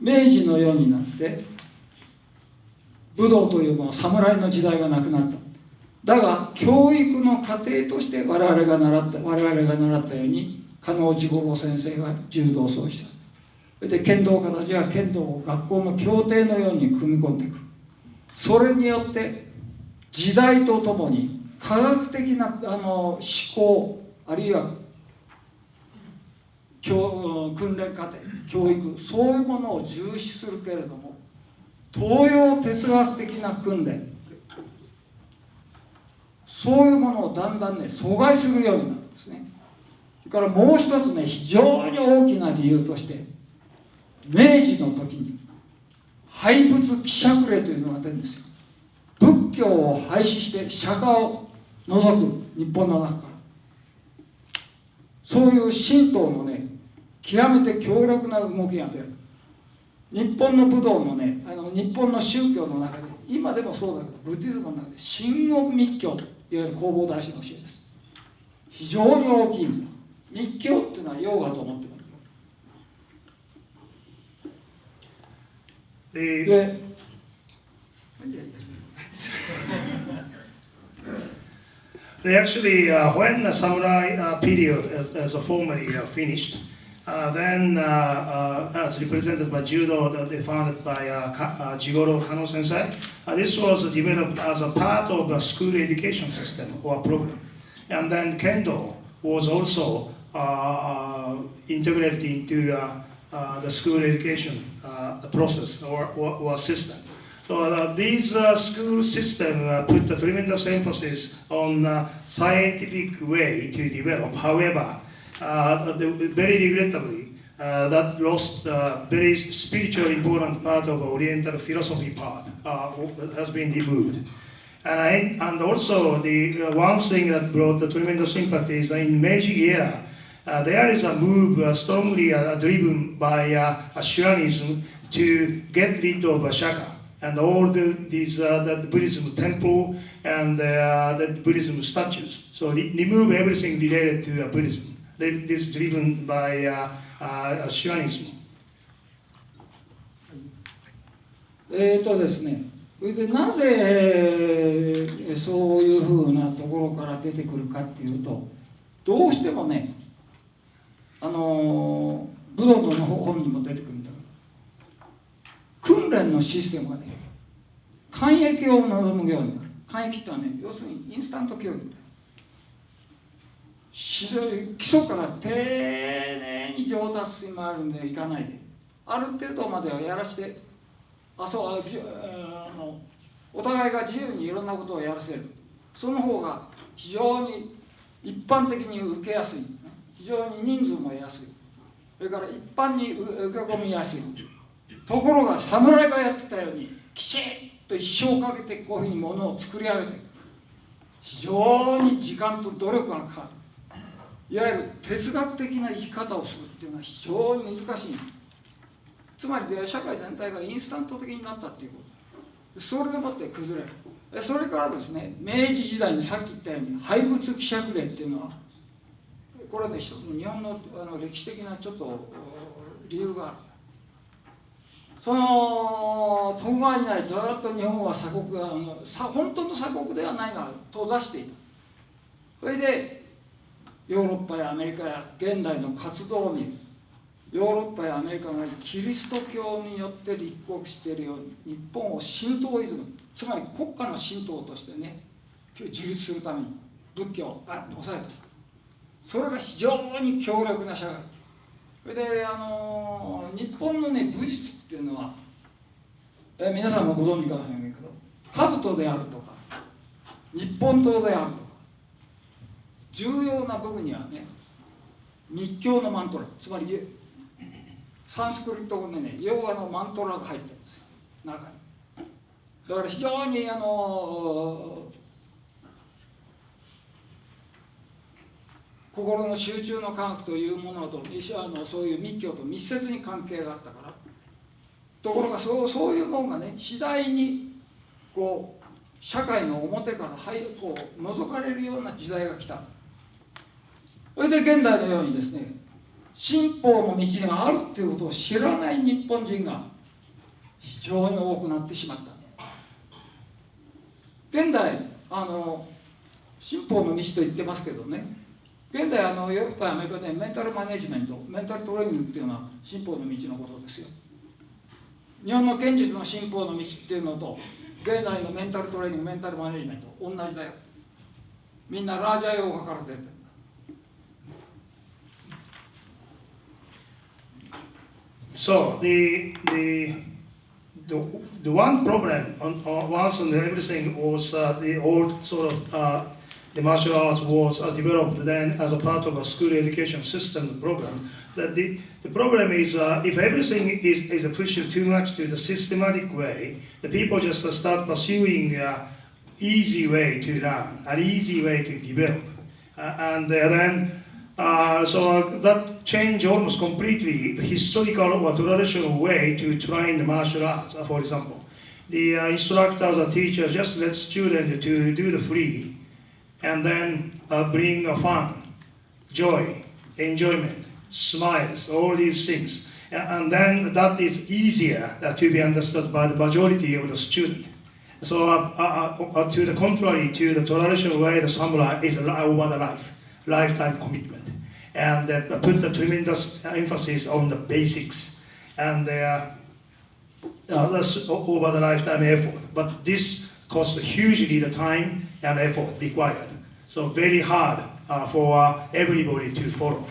明治の世になって武道というもの侍の時代がなくなった。だが教育の過程として我々が習ったように加納治五郎先生が柔道を創始した。で剣道家たちは剣道を学校の教程のように組み込んでいく。それによって時代とともに科学的な思考あるいは訓練過程、教育、そういうものを重視するけれども、東洋哲学的な訓練、そういうものをだんだんね、阻害するようになるんですね。それからもう一つね、非常に大きな理由として、明治の時に廃仏毀釈令というのが出るんですよ。仏教を廃止して釈迦を除く日本の中から。そういう神道のね、極めて強力な動きが出る。日本の武道のね、日本の宗教の中で、今でもそうだけど、ブッディズムの中で真言密教、いわゆる弘法大師の教えです。非常に大きいんだ。密教っていうのはヨガと思ってます。で、Actually, when the samurai period as formally finished, then as represented by judo, founded by Jigoro Kano Sensei, this was developed as a part of the school education system or program. And then kendo was also integrated into the school education process or system. So these school system put a tremendous emphasis on scientific way to develop. However, very regrettably, that lost very spiritual important part of Oriental philosophy part has been removed. And also the one thing that brought the tremendous impact is in Meiji era, there is a move strongly driven by Shuanism to get rid of Shaka and all these the Buddhism temple and the Buddhism statues. So remove everything related to Buddhism. This is driven by Shuanism. ですね、それでなぜそういうふうなところから出てくるかっていうと、どうしてもね、武道の本にも出てくるんだけど、訓練のシステムがね、簡易を望むようになる。簡易ってのはね、要するにインスタント教育。基礎から丁寧に上達に回るんでいかないで、ある程度まではやらしてお互いが自由にいろんなことをやらせる。その方が非常に一般的に受けやすい。非常に人数も安い。それから一般に受け込みやすい。ところが侍がやってたようにきちっと一生かけてこういうふうにものを作り上げて非常に時間と努力がかかる。いわゆる哲学的な生き方をするっていうのは非常に難しい。つまり社会全体がインスタント的になったっていうこと、それでもって崩れる。それからですね、明治時代にさっき言ったように廃物希釈令っていうのは、これで一つの日本の歴史的なちょっと理由がある。その徳川時代ずっと日本は鎖国が本当の鎖国ではないが閉ざしていた。それでヨーロッパやアメリカや現代の活動を見る。ヨーロッパやアメリカがキリスト教によって立国しているように日本を神道イズム、つまり国家の神道としてね自立するために仏教を抑えた。それが非常に強力な社会。それで日本のね武術っていうのは皆さんもご存知かもしれないけど、兜であるとか日本刀であるとか重要な部分にはね密教のマントラ、つまりサンスクリット語でねヨガのマントラが入ってるんですよ、中に。だから非常に心の集中の科学というものとそういう密教と密接に関係があったから。ところがそういうものがね次第にこう社会の表からこう覗かれるような時代が来た。それで現代のようにですね進歩の道があるっていうことを知らない日本人が非常に多くなってしまった。現代進歩の道と言ってますけどね、現代ヨーロッパやアメリカでメンタルマネジメント、メンタルトレーニングっていうのは進歩の道のことですよ。日本の剣術の進歩の道っていうのと現代のメンタルトレーニング、メンタルマネジメント同じだよ。みんなラージャヨーガから出てる。So the one problem once and everything was the old sort of the martial arts was developed then as a part of a school education system program. That the problem is if everything is pushed too much to the systematic way, the people just start pursuing easy way to learn, an easy way to develop, and then so that changed almost completely the historical or traditional way to train the martial arts. For example, the instructors or teachers just let students to do the free, and then bring fun, joy, enjoyment, smiles, all these things. And then that is easier to be understood by the majority of the student. So to the contrary to the traditional way, the samurai is over the lifetime commitment. And put the tremendous emphasis on the basics. And that's over the lifetime effort. But this costs hugely the time and effort required. So very hard for everybody to follow.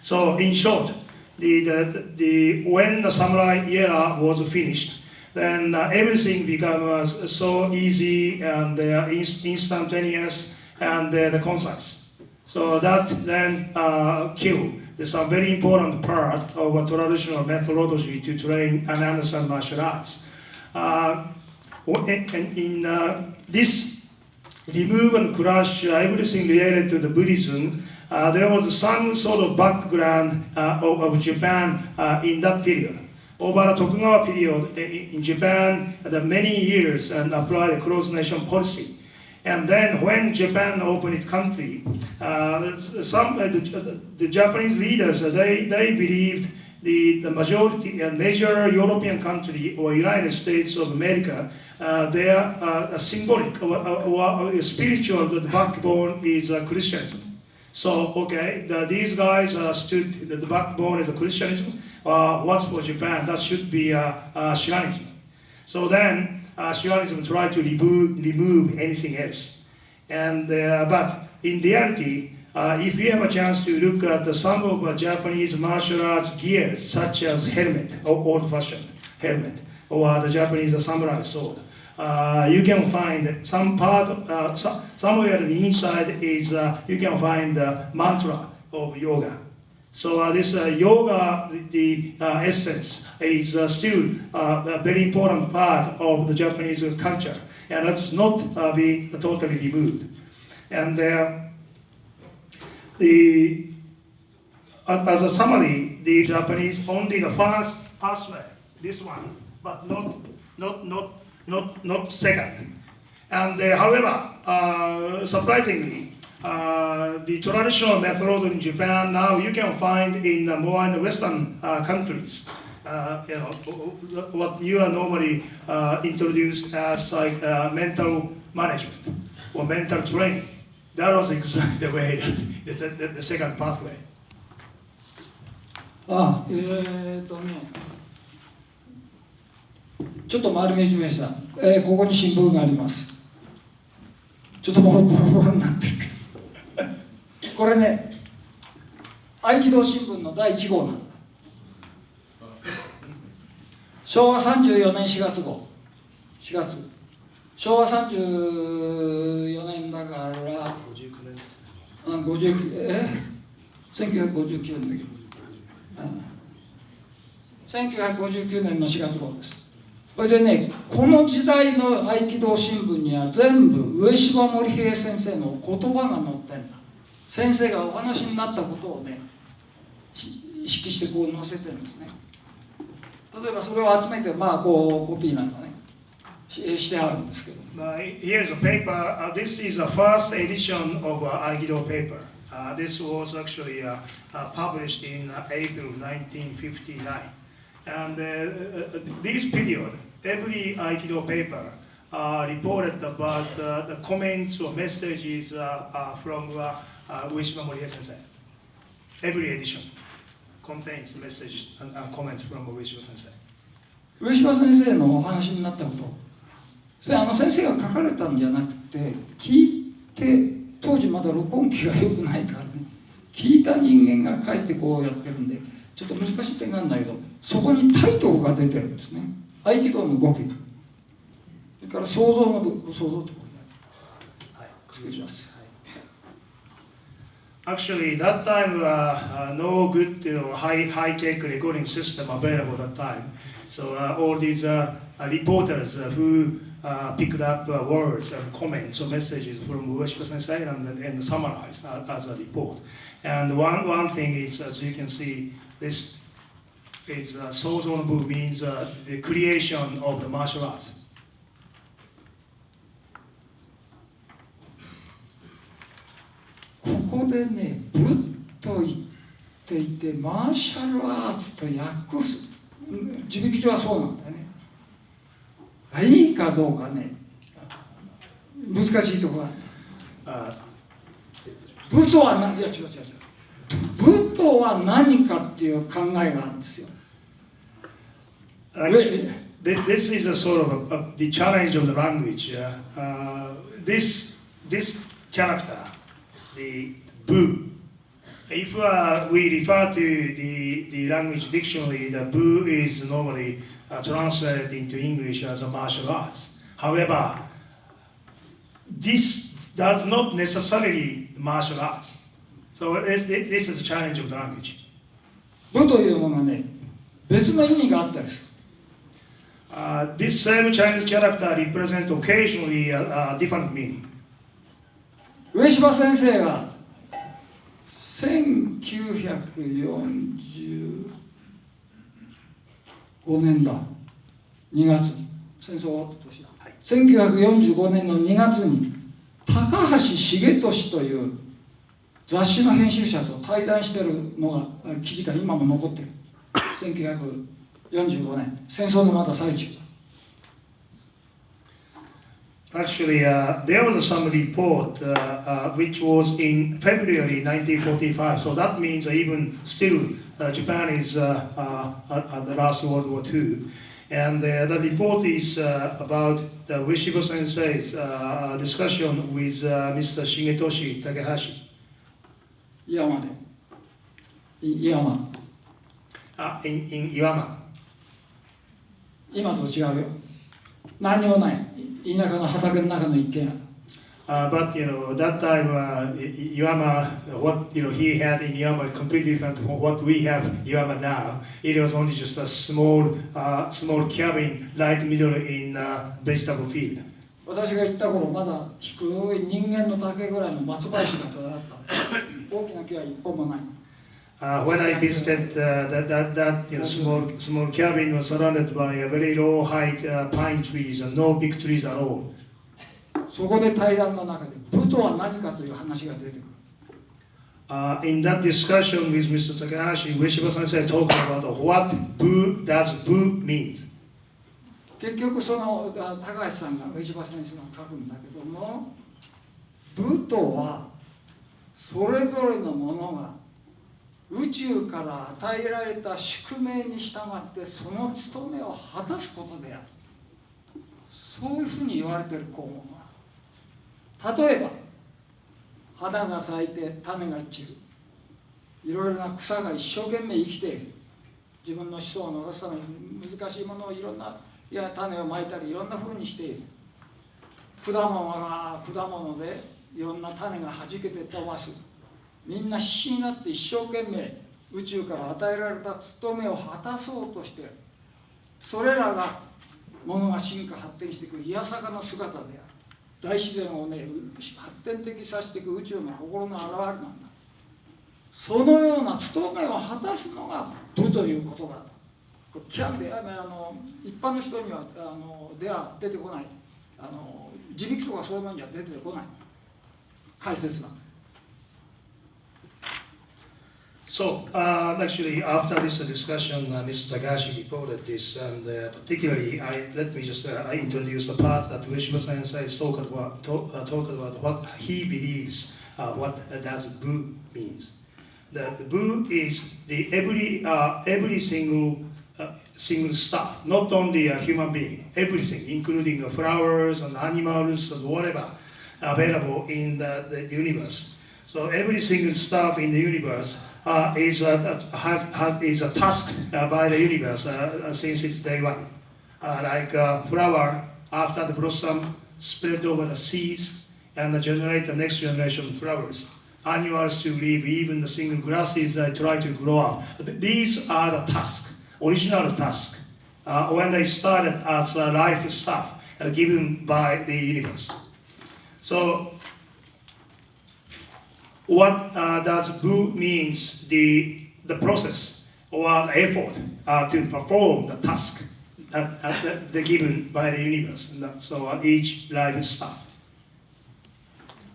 So in short, when the samurai era was finished, then everything becomes so easy and instantaneous and concise. So that then killed some very important part of a traditional methodology to train and understand martial arts. In this remove and crush everything related to the Buddhism, there was some sort of background of Japan in that period. Over the Tokugawa period in Japan, the many years and applied a closed nation policy. And then when Japan opened its country, the Japanese leaders, they believed the majority and major European country or United States of America, their symbolic or spiritual backbone is Christianism. So, okay, these guys stood, the backbone is Christianism. What's for Japan? That should be Shiranism. So then, Shiranism tried to remove anything else. And, but in reality, if you have a chance to look at some of Japanese martial arts gears, such as helmet, or old-fashioned helmet, or the Japanese samurai sword, you can find some part, somewhere on the inside is, you can find the mantra of yoga. So this yoga, the essence, is still a very important part of the Japanese culture, and that's not being totally removed. And as a summary, the Japanese only the first pathway this one, but not second. And however, surprisingly, the traditional method in Japan now you can find in more in the Western countries. What you are normally introduced as like mental management or mental training. That was exactly the way that the second pathway. ちょっと回り道した、ここに新聞があります。ちょっともうボロボロになってるけどこれね、合気道新聞の第1号なんだ。昭和34年4月号、4月、昭和34年だから59年1959年だけど、1959年の4月号です。それでね、この時代の合気道新聞には全部上柴森平先生の言葉が載ってんだ。先生がお話になったことをね、意識してこう載せてるんですね。例えばそれを集めて、まあこうコピーなんかね、してあるんですけど。Here's a paper. This is the first edition of Aikido paper. This was actually published in April 1959. And this period, every Aikido paper reported about the comments or messages from Ueshiba Morihei Sensei. Every edition contains messages and comments from Ueshiba Sensei. 上柴先生のお話になったこと、それ先生が書かれたんじゃなくて、聞いて、当時まだ録音機が良くないからね、聞いた人間が書いてこうやってるんで、ちょっと難しい点があるんだけど、そこにタイトルが出てるんですね。合気道の動き。それから想像の想像ってことで作ります。Actually, that time no good, high-tech recording system available that time. So all these reporters who picked up words and comments or messages from Ueshiba Sensei and summarized as a report. And one thing is, as you can see, this is Sozonobu means the creation of the martial arts. ここでね、ブッと言っていて、マーシャルアーツと訳す、字引上はそうなんだよね。いいかどうかね、難しいところが。武とは何、いや違う違う違う。武とは何かっていう考えがあるんですよ。This is a sort of the challenge of the language. This character, the bu. If we refer to the language dictionary, the bu is normally translated into English as a martial arts. However, this does not necessarily martial arts. So this is a challenge of the language. 武というものがね、別の意味があったりする。This same Chinese character represents occasionally a different meaning. 上柴先生が1945年だ、2月、戦争終わった年だ、はい、1945年の2月に高橋重俊という雑誌の編集者と対談してるのが記事が今も残ってる。1945年、戦争のまだ最中。Actually, there was some report which was in February 1945. So that means even still Japan is at the last World War II. And the report is about the Ueshiba Sensei's discussion with Mr. Shigetoshi Takahashi. 山で。山。in 岩間。今と違うよ。何にもない。田舎の畑の中の一軒家。But that time Iwama, what he had in Iwama is completely different from what we have in Iwama now. It was only just a small cabin right middle in vegetable field. 私が行った頃まだ低い人間の丈ぐらいの松林がただあった。大きな木は一本もない。When I visited that small cabin was surrounded by a very low height pine trees and no big trees at all. そこで対談の中で武とは何かという話が出てくる。In that discussion with Mr. Takahashi, Ueshiba Sensei talked about what Bu does Bu means. 結局その高橋さんが上柴先生の書くんだけども、武とはそれぞれのものが宇宙から与えられた宿命に従ってその務めを果たすことである。そういうふうに言われている項目が、例えば花が咲いて種が散る、いろいろな草が一生懸命生きている、自分の子孫を残すために難しいものをいろんな種をまいたりいろんなふうにしている。果物が果物でいろんな種がはじけて飛ばす。みんな必死になって一生懸命宇宙から与えられた務めを果たそうとしている。それらがものが進化発展していくいやさかの姿である。大自然をね発展的させていく宇宙の心の表れなんだ。そのような務めを果たすのが武ということが極めて一般の人にはでは出てこない地引きとかそういうものには出てこない解説が。So, actually, after this discussion, Mr. Takahashi reported this, and particularly, let me just introduce the part that Ueshiba Sensei talked about what he believes, what does Bu means. The Bu is the every single stuff, not only a human being, everything, including flowers and animals and whatever available in the universe. So every single stuff in the universe is a task by the universe since its day one. Like a flower, after the blossom, spread over the seeds and generate the next generation of flowers. Animals to live, even the single grasses try to grow up. These are the tasks, original tasks, when they started as life stuff given by the universe. So, what does Bu means the process or the effort to perform the task that given by the universe. So each life stuff.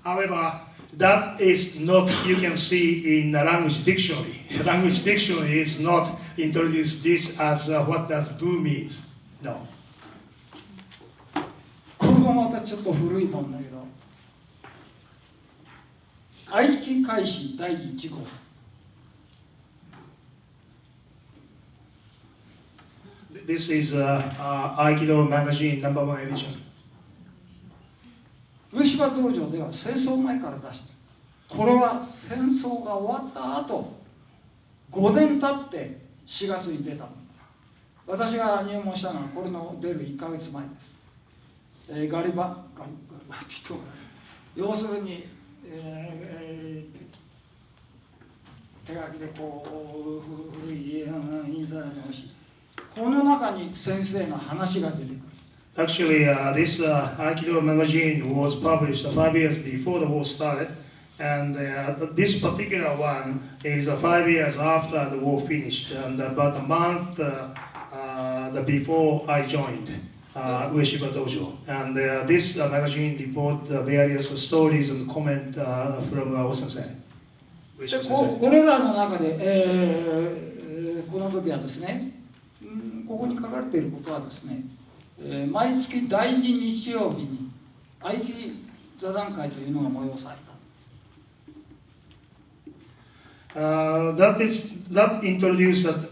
However, that is not you can see in the language dictionary. The language dictionary is not introduced this as what does Bu means. No. これもまたちょっと古いもんだけど。愛機開始第1号。This is Aikido magazine #1 edition. 上柴道場では戦争前から出して、これは戦争が終わった後、5年経って4月に出たもの。私が入門したのはこれの出る1ヶ月前です。ガリバちょっと要するに。手書きでこう古い印刷に欲しい。この中に先生の話が出てくる。Actually, this Aikido magazine was published 5 years before the war started, and this particular one is 5 years after the war finished, and about a month before I joined Ueshiba Dojo. And this magazine report various stories and comment from O.I.S. これらの中で、この時はですね、ここに書かれていることはですね、毎月第2日曜日に愛機座談会というのが催された。That introduced that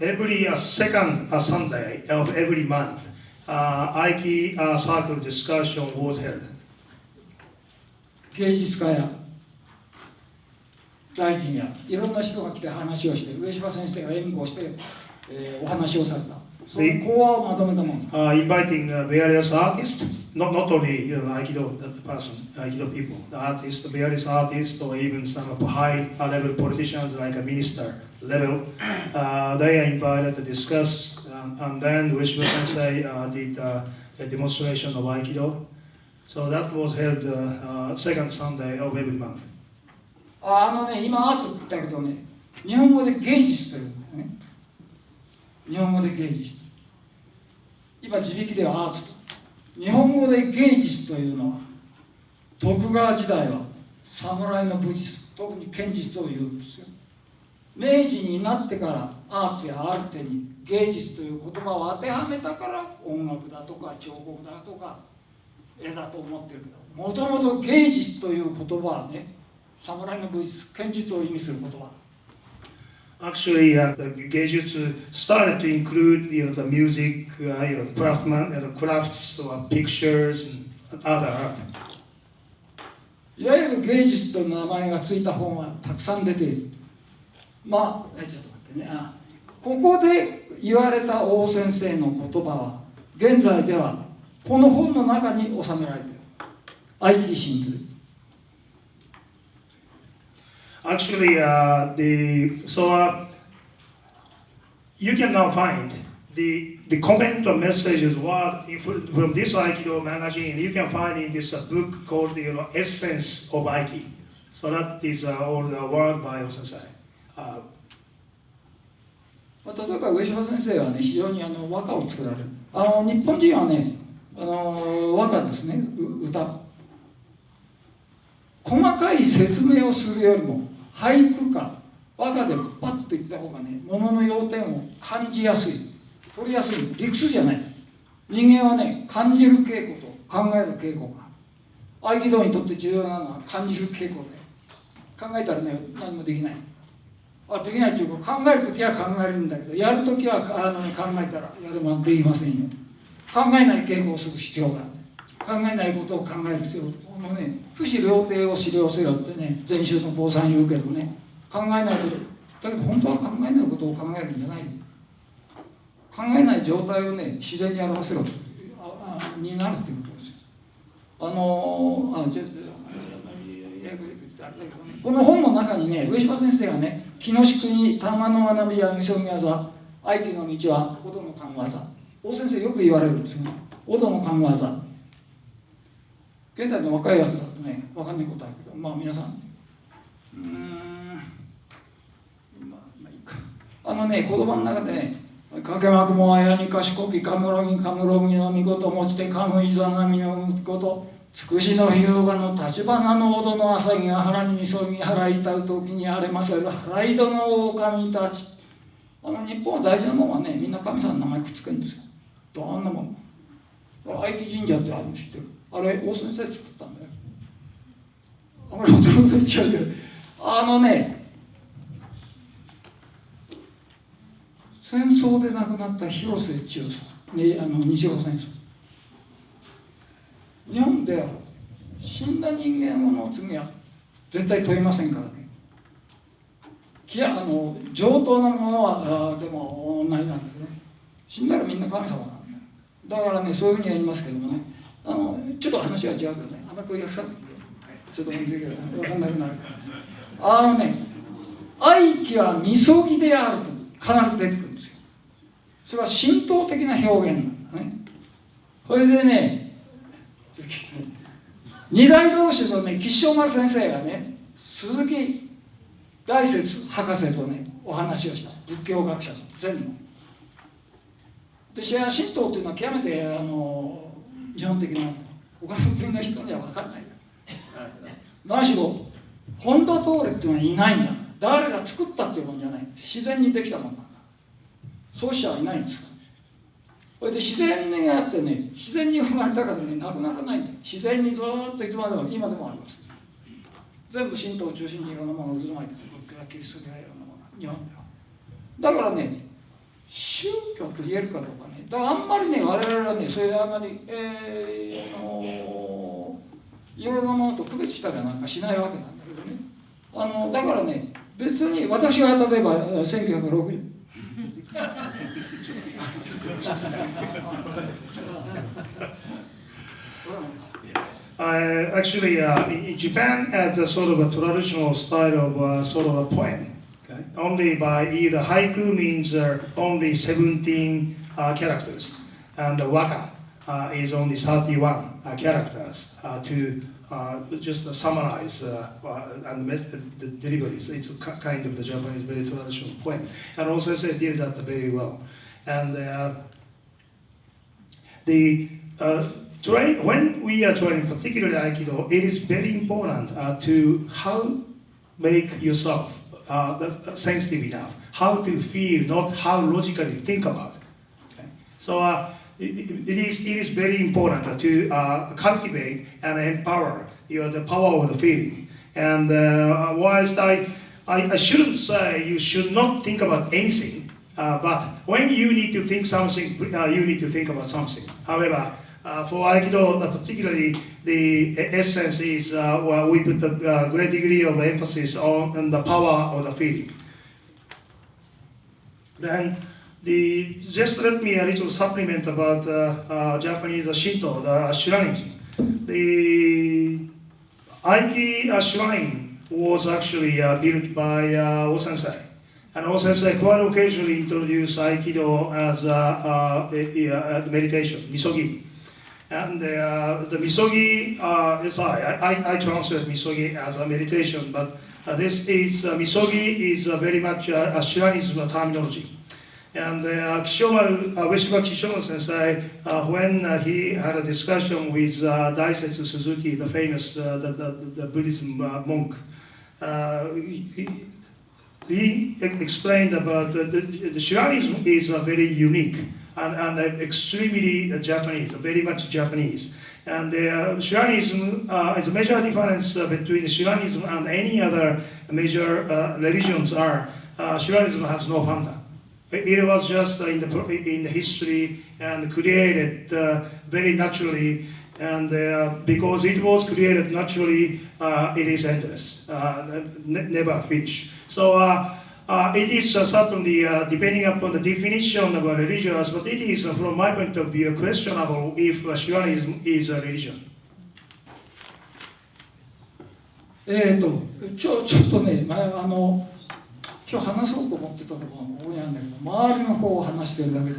every second Sunday of every month, Aiki circle discussion was held. 芸術家や大臣やいろんな人が来て話をして、上柴先生が援護して、お話をされた。その講話をまとめたもの。Inviting various artists, not only Aikido person, Aikido people, the artists, various artists, or even some high-level politicians like a minister level, they are invited to discuss, and then Ueshiba Sensei did a demonstration of Aikido. So that was held second Sunday of every month. 今あと言ったけどね、日本語で芸術というんだよね。日本語で芸術。今自力ではアーツと。日本語で芸術というのは、徳川時代は侍の武術、特に剣術を言うんですよ。明治になってからアーツやアルテに芸術という言葉を当てはめたから音楽だとか彫刻だとか絵だと思ってるけど、もともと芸術という言葉はね、侍の武術、剣術を意味する言葉だ。Actually, the Geijutsu started to include, the music, the craftsman, the crafts, pictures, and other art. いわゆる芸術という名前がついた本はたくさん出ている。まあ、ちょっと待ってね。ここで言われた王先生の言葉は、現在ではこの本の中に収められている。愛機真髄。Actually, you can now find the comment or messages from this Aikido magazine. You can find in this book called Essence of Aiki. So that is all the work by O-sensei. 例えば上島先生はね、非常に和歌を作られる。日本人はね、和歌ですね、歌。細かい説明をするよりも俳句か和歌でパッと言った方がね、ものの要点を感じやすい、取りやすい。理屈じゃない。人間はね、感じる稽古と考える稽古が、合気道にとって重要なのは感じる稽古で、考えたらね、何もできない。できないっていうか、考えるときは考えるんだけど、やるときは考えたらやるもできませんよ。考えない稽古をする必要がある。考えないことを考える必要。このね、不思両定を資料せよってね、禅宗の坊さん言うけどね、考えないこと。だけど本当は考えないことを考えるんじゃない。考えない状態をね、自然に表せろになるっていうことですよ。この本の中にね、上島先生がね、木の仕組玉の学びやみそぎ技、愛機の道はオドの勘技。大先生よく言われるんですよね。オドの勘技。現代の若いやつだとね、分かんないことあるけど、まあ皆さん、まあいいか。言葉の中でね、かけまくもあやに賢きかむろぎかむろぎのみこと持ちてかむいざなみのむこと、つくしの日向の立花の尾戸の朝日が腹にみそぎ払いたう時に荒れませる腹井戸の狼たち。日本は大事なもんはね、みんな神様の名前くっつけるんですよ。どんなもん。愛機神社ってあるの知ってる？あれ、大先生作ったんだよ。あんまり驚い言っちゃうけど、戦争で亡くなった広瀬千代さん、日露戦争。日本では死んだ人間の次は絶対問いませんからね。上等なものはでも同じなんだけどね。死んだらみんな神様なんだよ。だからね、そういうふうにやりますけどもね、ちょっと話は違うけどね、あんまりこういう訳さなくていいよ。ちょっと難しいけど、分かんなくなる。愛機はみそぎであると必ず出てくるんですよ。それは神道的な表現なんだね。それでね、二代同士のね、吉祥丸先生がね、鈴木大拙博士とね、お話をした。仏教学者の禅の。で、神道っていうのは極めて日本的なもの。他の国の人には分かんない。何しろ本田通れっていうのはいないんだ。誰が作ったっていうもんじゃない。自然にできたもんなんだ。創始者はいないんですから。それで自然にあってね、自然に生まれたからね、なくならないんだよ。自然にずっといつまでも、今でもあります。全部神道を中心にいろんなものが渦巻いてる。仏教やキリスト教やいろんなものが日本では。だからね、宗教と言えるかどうかね。だからあんまりね、我々はね、それであんまり、いろんなものと区別したりなんかしないわけなんだけどね。だからね、別に私が例えば1960Actually, in Japan, has a sort of a traditional style of sort of a poem. Okay? Only by either haiku means only 17 characters, and the waka is only 31 characters to just summarize and the deliveries. It's kind of the Japanese very traditional poem. And also they did that very well. And when we are training, particularly Aikido, it is very important to how make yourself sensitive enough, how to feel, not how logically think about. Okay? So it is very important to cultivate and empower the power of the feeling. And whilst I shouldn't say you should not think about anything, but when you need to think something, you need to think about something. However, for Aikido, particularly the essence is we put a great degree of emphasis on the power of the feeling. Then just let me a little supplement about Japanese Shinto, the Shiranism. The Aiki shrine was actually built by O-sensei. And O-sensei quite occasionally introduced Aikido as a meditation, misogi. And the misogi, I translate misogi as a meditation, but this is, misogi is very much a Shiranism terminology. And Ueshiba Kishomaru sensei, when he had a discussion with Daisetsu Suzuki, the famous the Buddhism monk, he explained about the Shiranism is very unique and extremely Japanese, very much Japanese. And Shiranism is a major difference between Shiranism and any other major religions are Shiranism has no founder. It was just in the history and created very naturally, and because it was created naturally, it is endless, never finished. So it is certainly, depending upon the definition of a religion, but it is, from my point of view, questionable if Shiranism is a religion. ちょっとね、今日話そうと思ってたところがここにあるんだけど、周りの方を話してるだけで、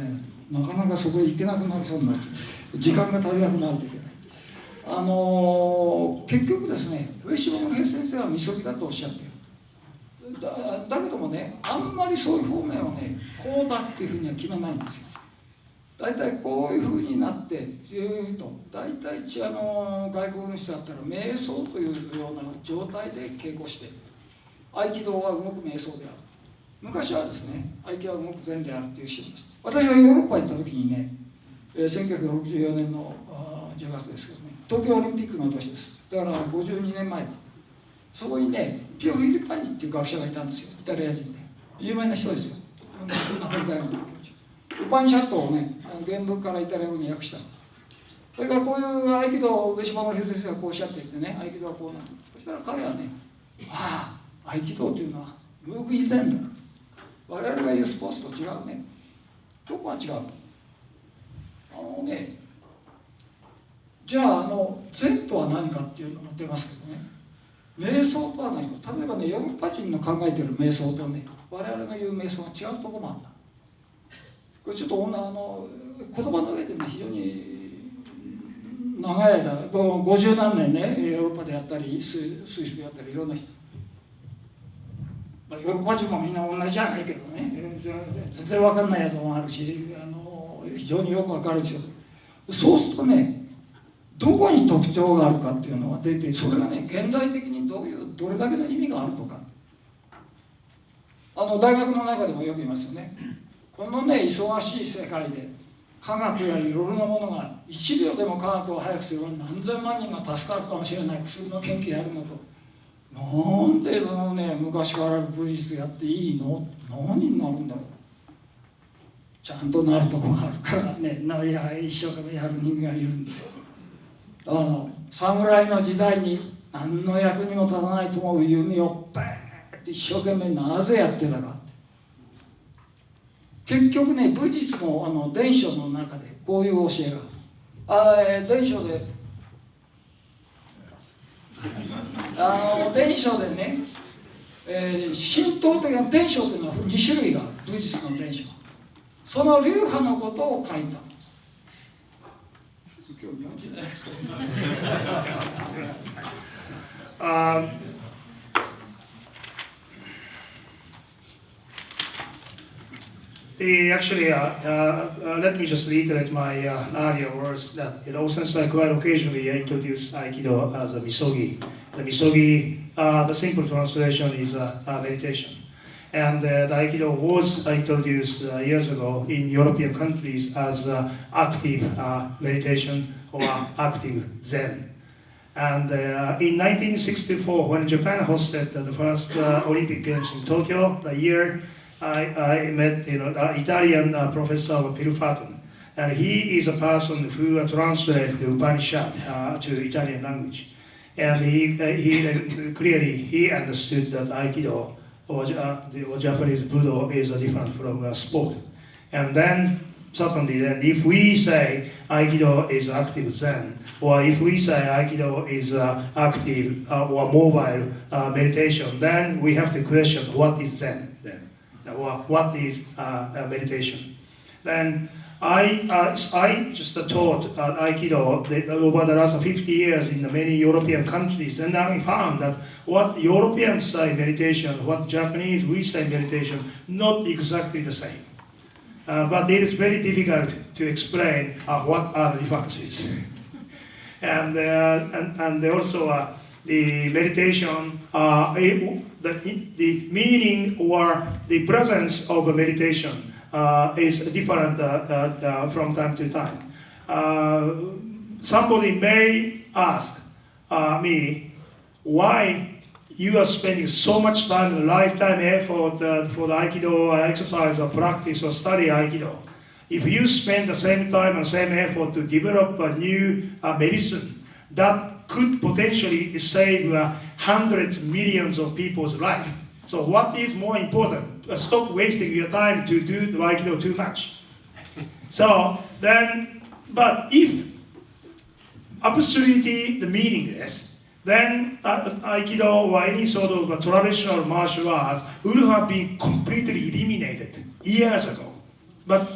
なかなかそこへ行けなくなりそうになっちゃう。時間が足りなくなるといけない。結局ですね、上島の平先生はみそぎだとおっしゃってる。だけどもね、あんまりそういう方面をね、こうだっていうふうには決めないんですよ。大体こういうふうになって、大体外国の人だったら瞑想というような状態で稽古して、合気道は動く瞑想である。昔はですね、合気は動く禅であるという人です。私はヨーロッパ行った時にね、1964年の10月ですけどね、東京オリンピックの年です。だから52年前だ。そこにね、ピオ・フィリパニっていう学者がいたんですよ、イタリア人で。有名な人ですよ。ナポリ大学の教授。ウパニシャットをね、原文からイタリア語に訳した。それからこういう合気道、上島の先生がこうおっしゃっていてね、合気道はこうなって。そしたら彼はね、合気道というのはムーブ以前だ。我々が言うスポーツと違うね。どこが違う？じゃあ禅とは何かっていうのが出ますけどね。瞑想とは何か。例えばね、ヨーロッパ人の考えている瞑想とね、我々の言う瞑想が違うところもあるんだ。これちょっと言葉の上でね、非常に長い間、50何年ね、ヨーロッパでやったり、スイスでやったり、いろんな人。ヨーロッパ人もみんな同じじゃないけどね、全然分かんないやつもあるし、非常によく分かるし、そうするとね、どこに特徴があるかっていうのが出て、それがね、現代的にどれだけの意味があるとか、大学の中でもよく言いますよね。このね、忙しい世界で科学やいろいろなものが1秒でも科学を早くすれば何千万人が助かるかもしれない薬の研究やるのと、なんで昔からある武術やっていいの？何になるんだろう。ちゃんとなるとこがあるからね、一生懸命やる人間がいるんですよ。侍の時代に何の役にも立たないと思う弓をバーッて一生懸命なぜやってたか。結局ね、武術の伝書の中でこういう教えが伝書で伝書でね、神道的な伝書というのは2種類がある。武術の伝書、その流派のことを書いた。今日日本人だよ。Actually, let me just reiterate my earlier words that, since I quite occasionally introduce Aikido as a misogi. The misogi, the simple translation is meditation. And the Aikido was introduced years ago in European countries as active meditation or active Zen. And in 1964, when Japan hosted the first Olympic Games in Tokyo, the year I met the Italian professor Pilfaton, and he is a person who translated the Upanishad to Italian language, and he clearly understood that Aikido or Japanese Budo is different from sport, and then certainly then if we say Aikido is active Zen, or if we say Aikido is active or mobile meditation, then we have to question what is Zen then. What is meditation? Then I just taught Aikido over the last 50 years in many European countries, and I found that what Europeans say meditation, what Japanese we say meditation, not exactly the same. But it is very difficult to explain what are the differences. and also the meditation, the meaning or the presence of a meditation is different from time to time. Somebody may ask me why you are spending so much time, lifetime effort for the Aikido exercise or practice or study Aikido. If you spend the same time and same effort to develop a new medicine that could potentially save hundreds, millions of people's life. So what is more important? Stop wasting your time to do the Aikido too much. So then, but if absolutely the meaningless, then Aikido or any sort of traditional martial arts would have been completely eliminated years ago. But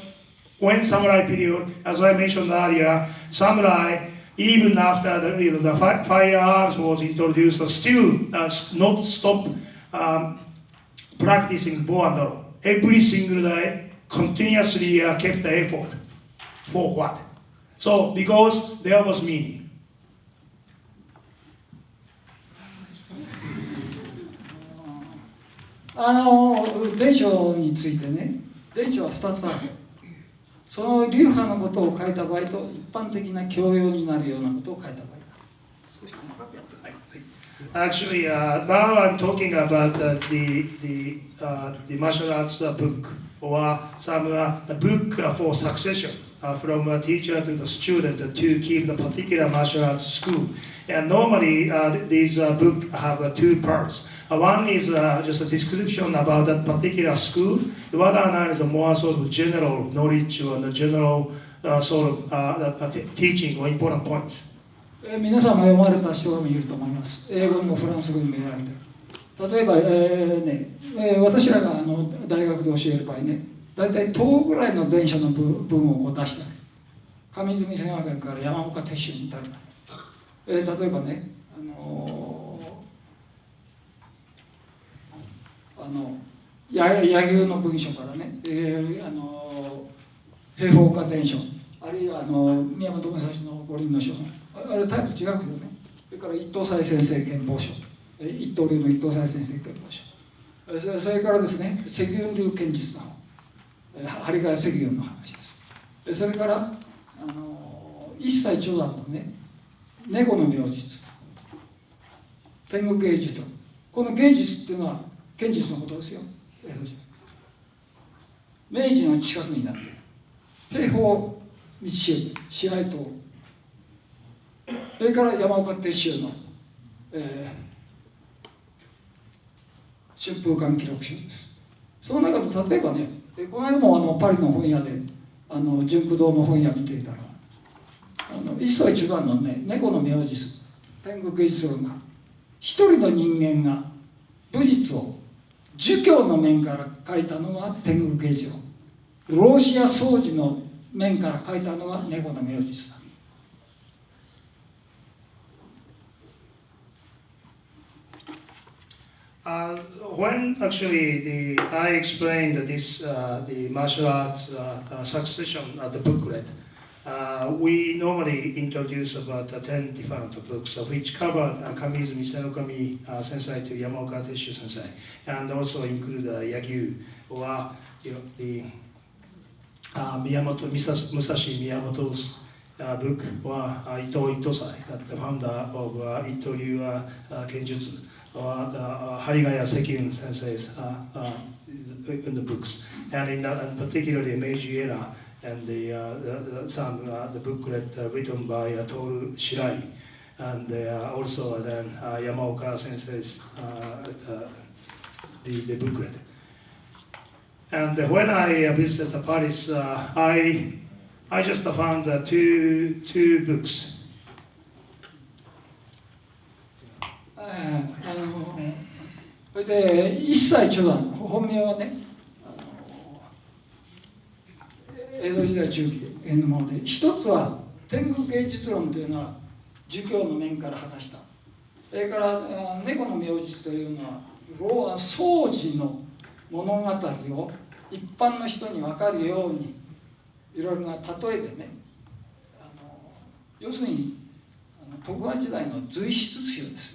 when samurai period, as I mentioned earlier, samurai, even after the firearms was introduced, still not stop practicing bow and arrow. Every single day, continuously kept the effort. For what? So, because there was meaning. 伝書についてね、伝書は2つある。その流派のことを書いた場合と一般的な教養になるようなことを書いた場合だ。少し細かくやってください。Actually, now I'm talking about the martial arts book, or some the book for succession from a teacher to the student to keep the particular martial arts school. And normally these books have two parts. One is just a description about that particular school. The other is a more sort of general knowledge or the general sort of teaching or important points. 皆さんも読まれた人もいると思います。英語にもフランス語にも読まれてる。例えば、私らが大学で教える場合ね、大体10ぐらいの電車の文をこう出したり、上泉千和学から山岡鉄舟に至るまで。例えばね、柳生の文書からね、兵法家伝書、あるいは宮本武蔵の五輪の書、あれタイプ違うけどね、それから一等斎先生憲法書、一刀流の一等斎先生憲法書、それからですね、石雲流剣術の方、針ヶ谷石雲の話です。それから一切長男のね、猫の妙術、天狗芸術と、この芸術っていうのは剣術のことですよ。明治の近くになって兵法道支配等、それから山岡鉄舟の、春風館記録集です。その中で例えばね、この間もパリの本屋で純駆堂の本屋見ていたら、一切一段のね、猫の妙術、天狗芸術論が一人の人間が武術を儒教の面から書いたのが天狗芸術論、老子や宗子の面から書いたのが猫の妙術だ。When actually I explained this the martial arts succession at the booklet, we normally introduce about 10 different books, which cover Kamizumi Senokami Sensei to Yamaoka Teshu Sensei, and also include Yagyu or the Musashi Miyamoto's book, or Ito Itosai, the founder of Ito-ryu Kenjutsu, or Harigaya Sekyun Sensei's in the books, and in that, and particularly Meiji era, and the booklet written by Toru Shirai, and also then Yamaoka Sensei's the booklet. And when I visited Paris, I just found two books. それで一切ちょうど本名はね、江戸時代中期のもので、一つは天狗芸術論というのは儒教の面から話した。それから猫の名実というのは宗寺の物語を一般の人に分かるようにいろいろな例えでね、要するに徳川時代の随筆集ですよ。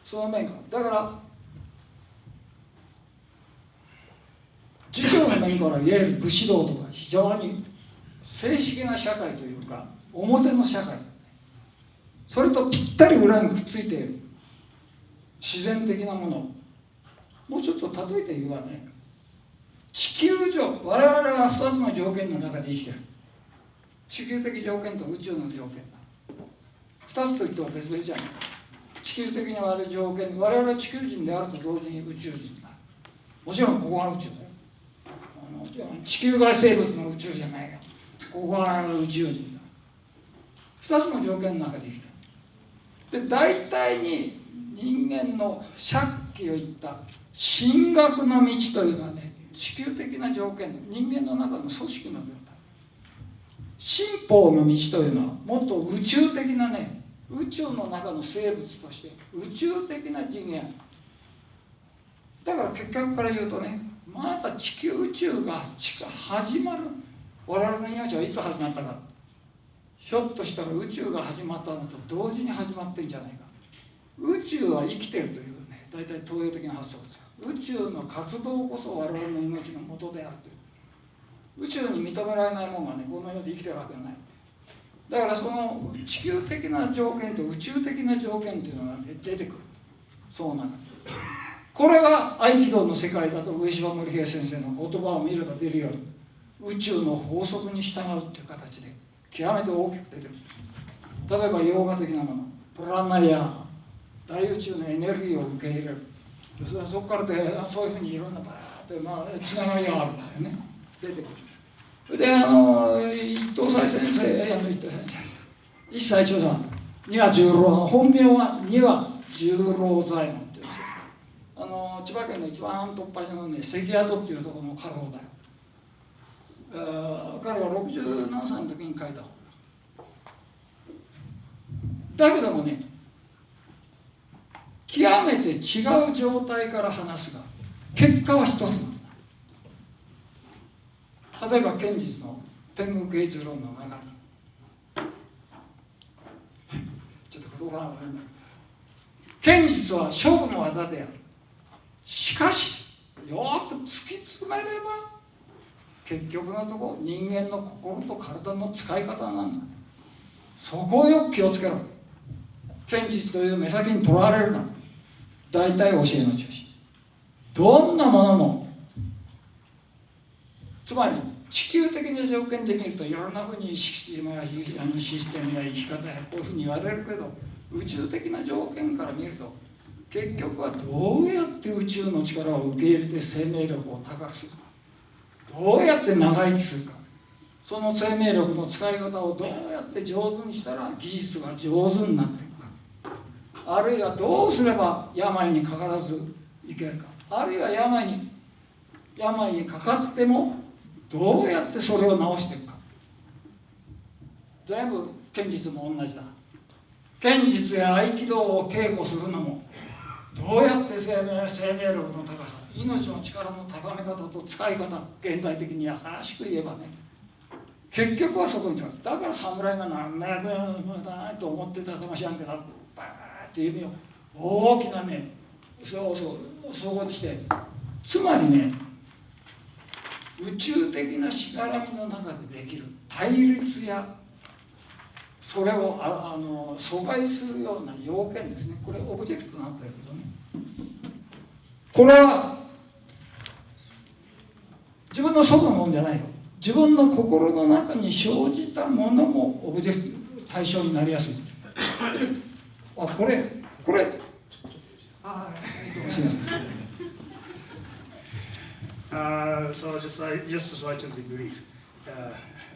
その面からだから儒教の面からいわゆる武士道とか非常に正式な社会というか表の社会、それとぴったり裏にくっついている自然的なもの、もうちょっと例えて言えばね、地球上我々は2つの条件の中で生きている。地球的条件と宇宙の条件だ。2つといっても別々じゃない。地球的にある条件、我々は地球人であると同時に宇宙人だ。もちろんここが宇宙だよ。地球外生物の宇宙じゃないよ。ここが宇宙人だ。2つの条件の中で生きている。で、大体に人間のさっき言った神学の道というのはね、地球的な条件、人間の中の組織の状態。神法の道というのはもっと宇宙的なね、宇宙の中の生物として宇宙的な次元だから、結局から言うとね、まだ地球宇宙が始まる。我々の命はいつ始まったか、ひょっとしたら宇宙が始まったのと同時に始まってんじゃないか。宇宙は生きてるというね、大体東洋的な発想ですよ。宇宙の活動こそ我々の命の元であるという。宇宙に認められないものがね、この世で生きてるわけない。だからその地球的な条件と宇宙的な条件というのが出てくる。そうなんだ。これが合気道の世界だと上島森平先生の言葉を見れば出るように、宇宙の法則に従うという形で極めて大きく出てくる。例えばヨーガ的なもの、プラナヤーマ、大宇宙のエネルギーを受け入れる。そこからでそういうふうにいろんなバーってつながりがあるんだよね、出てくる。それで伊藤斎先生、一切長さん、二羽十郎、本名は二羽十郎左衛門っていうんですよ。千葉県の一番突破のね、関宿っていうところの家老だよ。彼が60何歳の時に書いた。だけどもね、極めて違う状態から話すが、結果は一つなんだ。例えば剣術の天狗芸術論の中にちょっと言葉が分からない。剣術は勝負の技である。しかしよく突き詰めれば結局のところ人間の心と体の使い方なんだ。そこをよく気をつけろ。剣術という目先にとらわれるな。大体教えの中心。どんなものも、つまり地球的な条件で見るといろんなふうにシステムや生き方やこういうふうに言われるけど、宇宙的な条件から見ると結局はどうやって宇宙の力を受け入れて生命力を高くするか、どうやって長生きするか、その生命力の使い方をどうやって上手にしたら技術が上手になっていくか、あるいはどうすれば病にかからずいけるか、あるいは病にかかってもどうやってそれを治していくか。全部剣術も同じだ。剣術や合気道を稽古するのもどうやって生命力の高さ、命の力の高め方と使い方、現代的に優しく言えばね、結局はそこに使う。だから侍が何百円もだと思ってたかもしれんけど、バーって指を大きなね、総合して、つまりね、宇宙的なしがらみの中でできる対立やそれを阻害するような要件ですね。これオブジェクトになってるけどね、これは自分の外のものじゃないよ。自分の心の中に生じたものもオブジェクト対象になりやすい。あ、これすみません。So just to write something brief.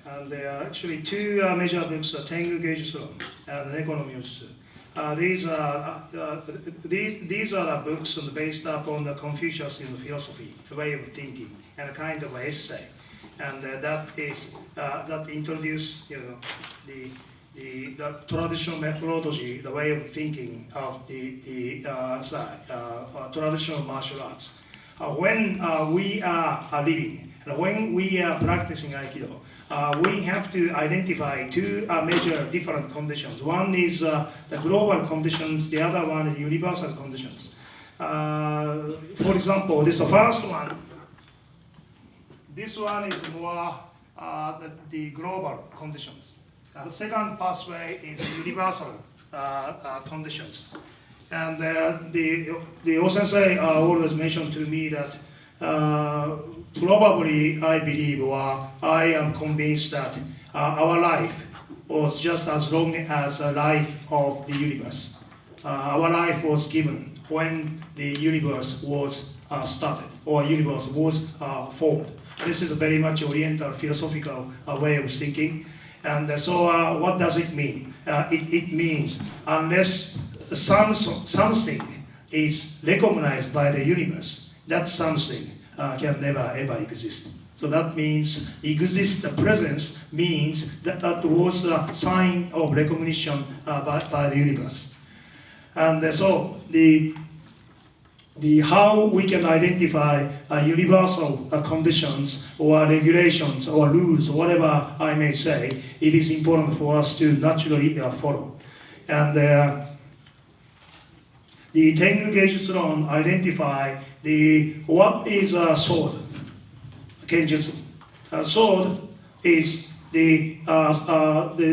And there are actually two major books, Tengu Geijutsu and Economy Jutsu. These are the books based upon the Confucianism philosophy, the way of thinking, and a kind of essay, and that introduce the traditional methodology, the way of thinking of the traditional martial arts. When we are living, and when we are practicing Aikido, we have to identify two major different conditions. One is the global conditions, the other one is universal conditions. For example, this is the first one. This one is more the global conditions. The second pathway is universal conditions. And the O-sensei always mentioned to me that probably I believe, or I am convinced that our life was just as long as the life of the universe. Our life was given when the universe was started, or universe was formed. This is a very much Oriental philosophical way of thinking. And so what does it mean? It means unless something is recognized by the universe, that something can never ever exist. So that means exist, the presence means that was a sign of recognition by the universe. And so the how we can identify universal conditions or regulations or rules, or whatever I may say, it is important for us to naturally follow. And the Tengu Geijutsu identify what is a sword, Kenjutsu. Sword is the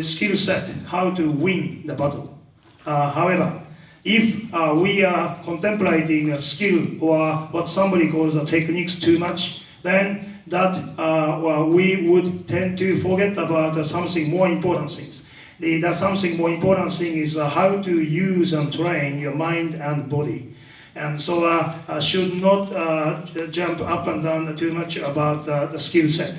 skill set, how to win the battle. However, if we are contemplating a skill or what somebody calls a techniques too much, then that we would tend to forget about something more important things. The something more important thing is how to use and train your mind and body. And so should not jump up and down too much about the skill set.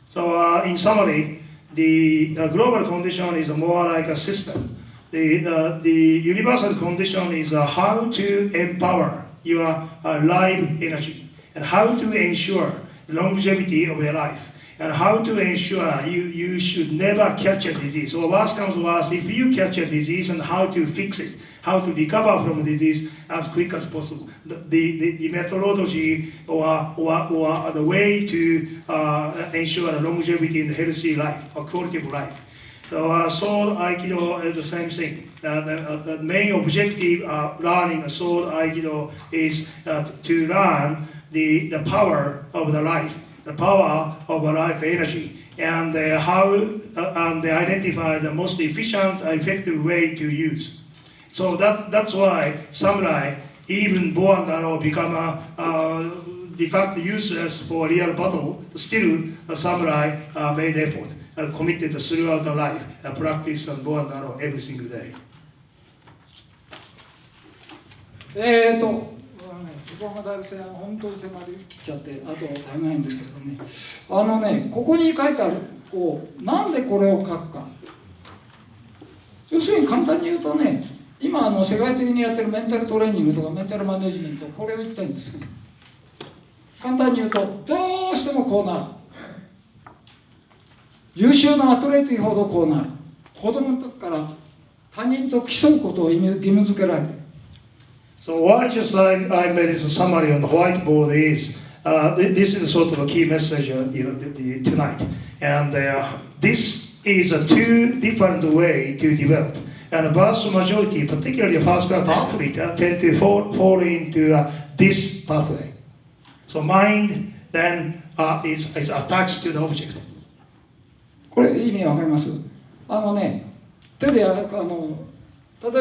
So in summary, the global condition is more like a system. The universal condition is how to empower your life energy and how to ensure longevity of your life. And how to ensure you should never catch a disease, or worse comes worse, if you catch a disease, and how to fix it, how to recover from disease as quick as possible. The methodology or the way to ensure a longevity in a healthy life, or quality of life. So sword Aikido is the same thing. The main objective of learning sword Aikido is to learn the power of the life, the power of life energy, and how and identify the most efficient, effective way to use. So that's why samurai, even bow and arrow, become de facto useless for real battle. Still, a samurai made effort and committed throughout the life, practice and bow and arrow every single day. 時間がだいぶ本当に迫りきっちゃってあとは足りないんですけどね、ここに書いてあるなんでこれを書くか、要するに簡単に言うとね、今世界的にやってるメンタルトレーニングとかメンタルマネジメント、これを言ってるんですよ。簡単に言うとどうしてもこうなる。優秀なアトレートほどこうなる。子供の時から他人と競うことを義務付けられてる。So why just I made this summary on the whiteboard is this is sort of a key message tonight, and this is a two different way to develop. And a vast majority, particularly first-class athlete, tend to fall into this pathway. So mind then is attached to the object. これ意味わかります？手で例え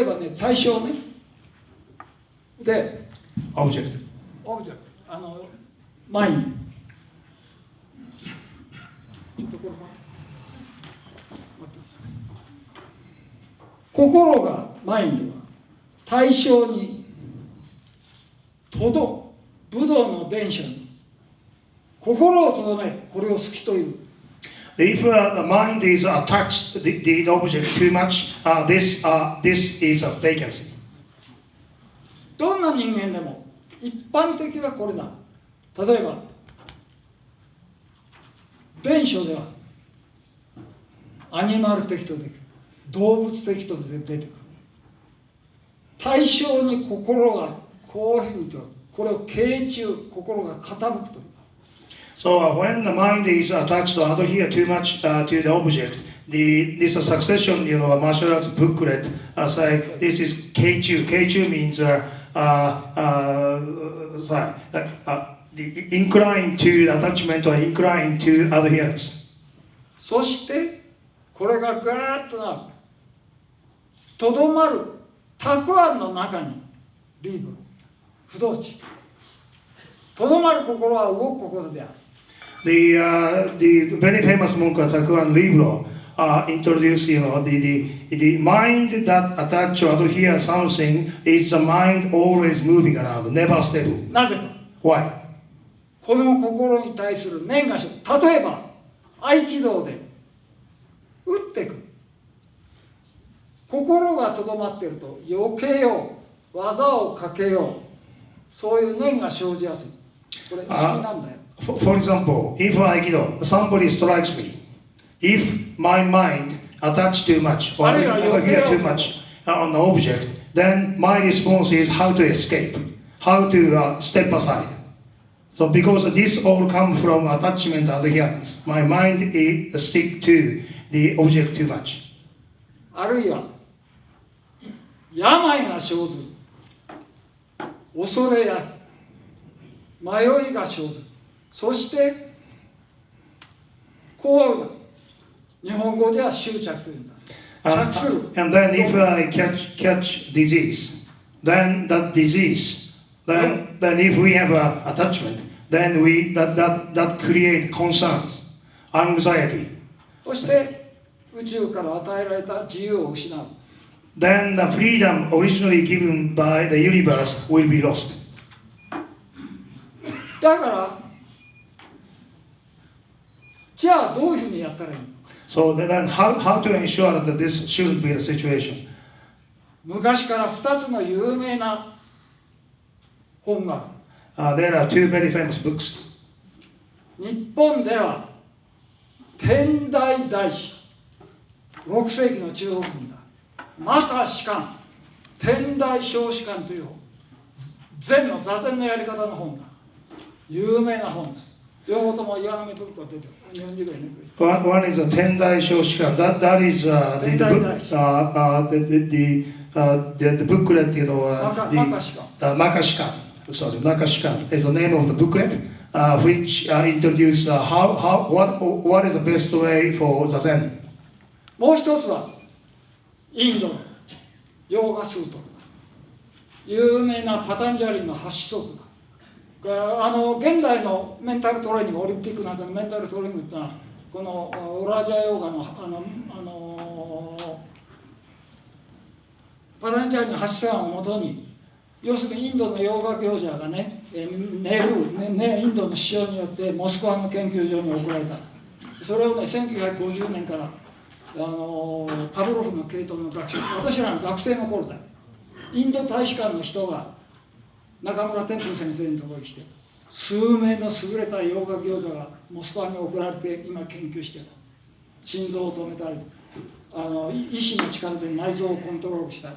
ばね、対象ね。で、オブジェクト。前に。心がマインドは対象に武道の伝書に心をとどめる、これを好きという。If the mind is attached to the object too much, this is a vacancy. どんな人間でも一般的はこれだ。例えば伝書ではアニマル的と出てくる、動物的と出てくる。対象に心がこういうふうにとる、これを傾注、心が傾くという。So when the mind is attached to adhere too much to the object, this succession, martial arts booklet say this is keichu. Keichu means incline to attachment or incline to adherence. そしてこれがガーッとなる。とどまるたくあんの中にリーブル、不動地。とどまる心は動く心である。The very famous monk Takuan Libro introduced, the mind that attach or adhere something is the mind always moving around, never stable. なぜか。Why? この心に対する念がし、例えば合気道で打っていく。心がとどまっていると避けよう、技をかけよう、そういう念が生じやすい。これ好きなんだよ。For example, if Aikido, somebody strikes me, if my mind attached too much or adhere too much on the object, then my response is how to escape, how to step aside. So because this all comes from attachment and adherence, my mind is stick to the object too much. あるいは病が生ず、恐れや迷いが生ず。そしてこう日本語では執着というんだ。着する。And then if I catch disease, then that disease, then if we have attachment, then that create concerns, anxiety. そして宇宙から与えられた自由を失う。Then the freedom originally given by the universe will be lost. だからじゃあどういうふうにやったらいいの？ So then how to ensure that this shouldn't be the situation? 昔から2つの有名な本がある。There are two very famous books. 日本では天台大師、6世紀の中国人だ。マカ士官、天台小士官という本。禅の座禅のやり方の本だ。有名な本です。両方とも岩波文庫出てる。日本人がいない。One is a Tendai Shoshika. That is the booklet, Makashika. Sorry, Makashika is the name of the booklet, which introduce what is the best way for the Zen. もう一つはインドのヨーガスートル。有名なパタンジャリの8子則だ。現代のメンタルトレーニング、オリンピックなんかのメンタルトレーニングってのはこのラージャヨーガのパタンジャリの8子案をもとに、要するにインドのヨーガ教者がね、インドの師匠によってモスクワの研究所に送られた。それをね、1950年からパブロフの系統の学習、私らの学生の頃だよ。インド大使館の人が中村天風先生のところに来て、数名の優れたヨガ教授がモスクワに送られて今研究してる。心臓を止めたり、意志の力で内臓をコントロールしたり、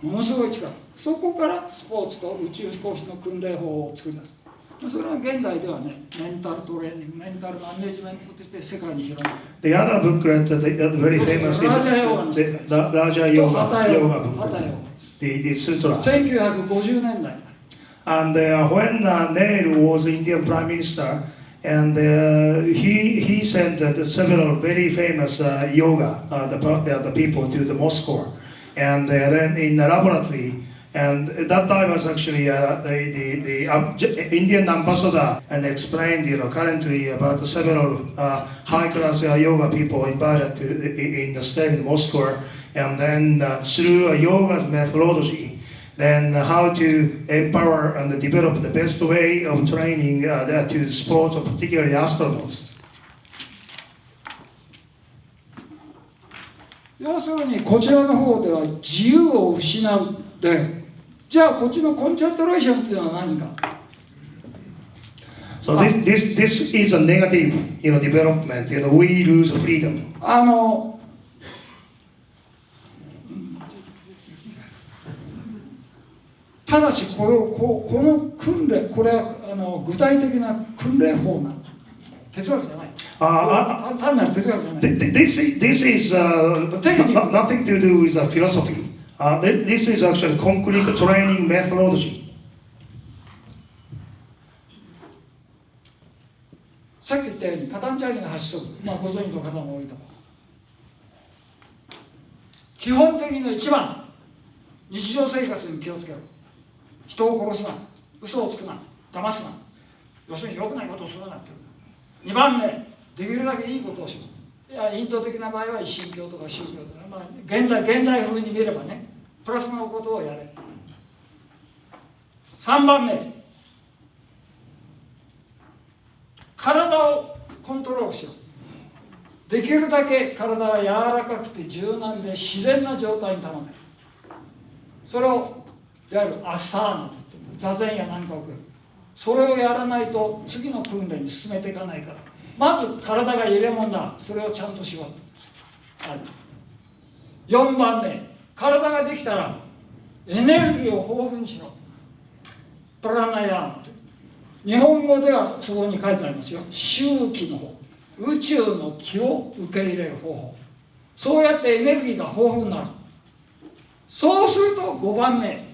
ものすごい力。そこからスポーツと宇宙飛行士の訓練法を作り出す。それは現代ではね、メンタルトレーニング、メンタルマネジメントとして世界に広まる。The other booklet, the very famous is the Raja Yoga booklet, the sutra. 1950年代。And when Nehru was Indian Prime Minister, and he sent several very famous yoga the people to the Moscow, and then in the laboratory. And at that time was actually the Indian ambassador and explained, currently about several high-class yoga people invited in the state of Moscow, and then through yoga's methodology, then how to empower and develop the best way of training to sports, particularly astronauts. 要するにこちらの方では自由を失うで、じゃあこっちのコンチャントレーションっていうのは何か。So this is a negative, development. We lose freedom. ただしこの訓練、これは具体的な訓練法なんです。哲学じゃない。単なる哲学じゃない。This is nothing to do with philosophy. This is actually concrete training methodology. さっき言ったようにパタンジャーニの発想、ご存知の方も多いと思う。基本的に一番、日常生活に気をつけろ。人を殺すな、嘘をつくな、騙すな。要するに良くないことをするなっていう。2番目、できるだけいいことをしろ。いや、インド的な場合は一神教とか宗教とか、現代風に見ればね、プラスのことをやれ。3番目、体をコントロールしろ。できるだけ体が柔らかくて柔軟で自然な状態に保てる。それをいわゆるアサーナといって座禅やなんかを置く。それをやらないと次の訓練に進めていかないから、まず体が入れ物だ。それをちゃんとしろ。4番目、体ができたらエネルギーを豊富にしろ。プラナヤーマという。日本語ではそこに書いてありますよ。周期の方、宇宙の気を受け入れる方法。そうやってエネルギーが豊富になる。そうすると5番目、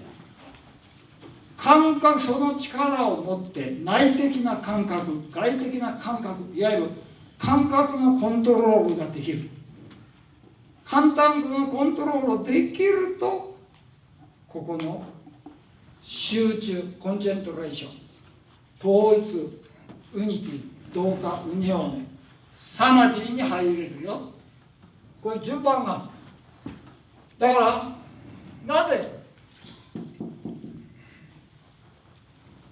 感覚、その力を持って内的な感覚、外的な感覚、いわゆる感覚のコントロールができる。感覚のコントロールできると、ここの集中、コンチェントレーション、統一、ウニティ、同化、ウニオーネ、サマディに入れるよ。こういう順番がある。だからなぜ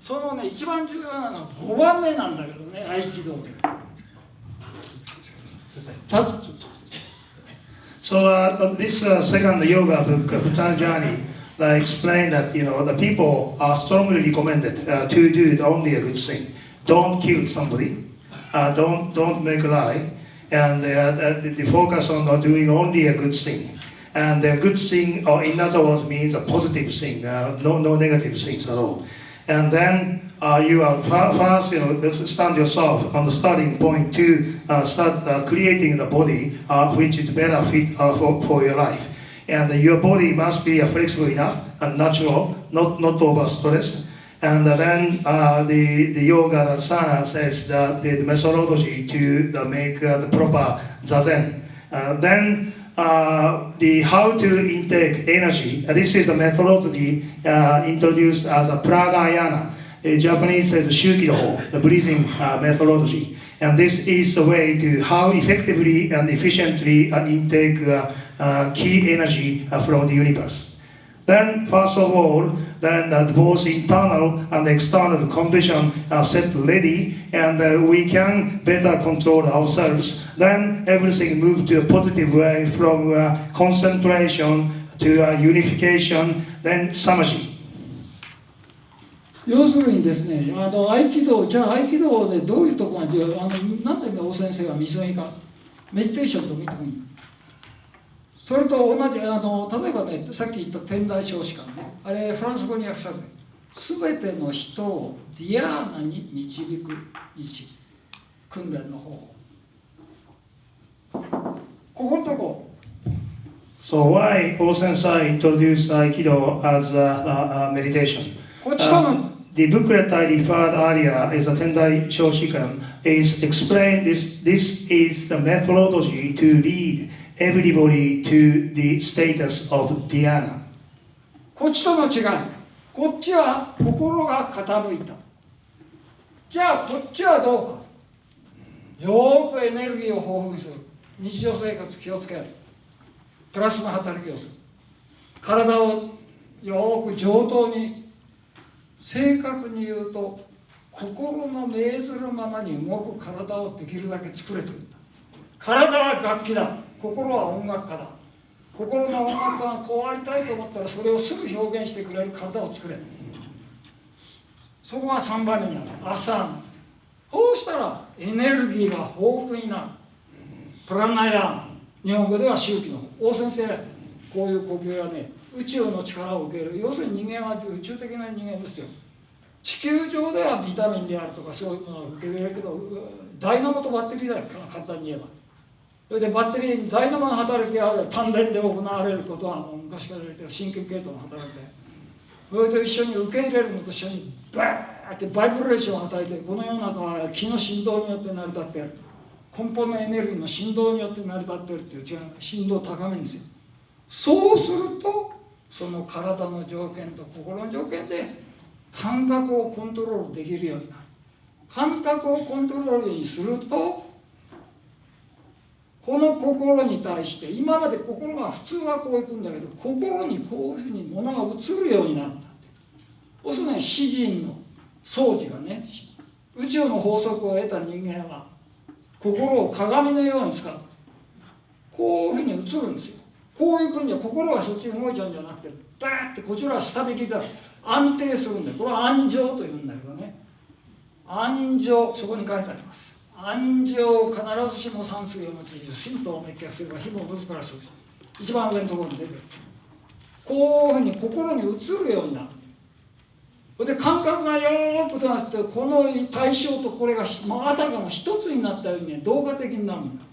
そのね、一番重要なのは5番目なんだけどね、合気道で。So this second yoga book, Patanjali, explained that the people are strongly recommended to do only a good thing. Don't kill somebody, don't make a lie, and they focus on doing only a good thing. And a good thing, or in other words, means a positive thing, no negative things at all. And then you are first, stand yourself on the starting point to start creating the body which is better fit for your life. And your body must be flexible enough and natural, not over stressed. And then the yoga asana says that the methodology to make the proper zazen. Then the how to intake energy. This is the methodology introduced as a pranayama. Japanese says shukido, the breathing methodology. And this is the way to how effectively and efficiently intake key energy from the universe. Then, first of all, then both internal and external conditions are set ready, and we can better control ourselves. Then everything moves to a positive way from concentration to unification, then samadhi. 要するにですね、合気道、じゃあ合気道でどういうところがなんで大先生が見過ぎか、メディテーションとも言ってもいい。それと同じ例えばね、さっき言った天台小士官ね、あれフランス語に訳されて全ての人をディアーナに導く位置、訓練の方法、ここのとこ。So why O-sensei introduced Aikido as a meditation? こっちとの The booklet I referred earlier is a Tendai Shoshikan is explained this is the methodology to lead everybody to the status of dhyana. こっちとの違い、こっちは心が傾いた。じゃあこっちはどうか。よーくエネルギーを豊富にする。日常生活気をつける。プラスの働きをする。体をよーく上等に、正確に言うと心の命ずるままに動く体をできるだけ作れといった。体は楽器だ。心は音楽家だ。心の音楽家がこうありたいと思ったらそれをすぐ表現してくれる体を作れ。そこが3番目にある。朝。そうしたらエネルギーが豊富になる。プラナヤーマ、日本語では周期の方。大先生、こういう呼吸はね、宇宙の力を受ける。要するに人間は宇宙的な人間ですよ。地球上ではビタミンであるとかそういうものを受け入れるけど、ダイナモとバッテリーだよ、簡単に言えば。それでバッテリーにダイナモの働きが丹田で行われることはもう昔から言われてる神経系統の働きで、それと一緒に受け入れるのと一緒にバーってバイブレーションを与えて、この世の中は気の振動によって成り立っている。根本のエネルギーの振動によって成り立っているっていう違い、振動を高めるんですよ。そうするとその体の条件と心の条件で感覚をコントロールできるようになる。感覚をコントロールにすると、この心に対して、今まで心が普通はこういくんだけど、心にこういうふうに物が映るようになるんだ。要するに詩人の掃除がね、宇宙の法則を得た人間は心を鏡のように使う。こういうふうに映るんですよ。こういうふうに心がそっちに動いちゃうんじゃなくて、バーってこちらはスタビリザー、安定するんだよ。これは安定というんだけどね。安定、そこに書いてあります。安定を必ずしも算数を用いて神道を滅却すれば非も自らする。一番上のところに出てる。こういうふうに心に映るようになる。それで感覚がよーくなって、この対象とこれがあたかも一つになったようにね、動画的になるんだ。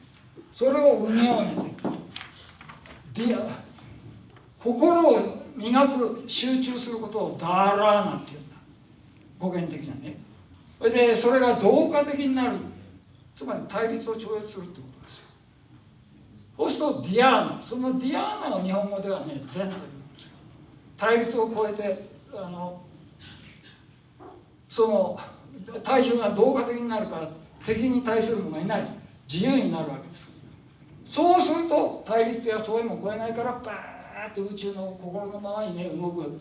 それをうにょうに心を磨く、集中することをダーラーなんていうんだ。語源的にはね。それでそれが同化的になる。つまり対立を超越するってことですよ。そうするとディアーナ、そのディアーナを日本語ではね、善というんですよ。対立を超えてその対象が同化的になるから敵に対するのがいない、自由になるわけです。そうすると対立やそういうのを超えないからバーッと宇宙の心のままにね動く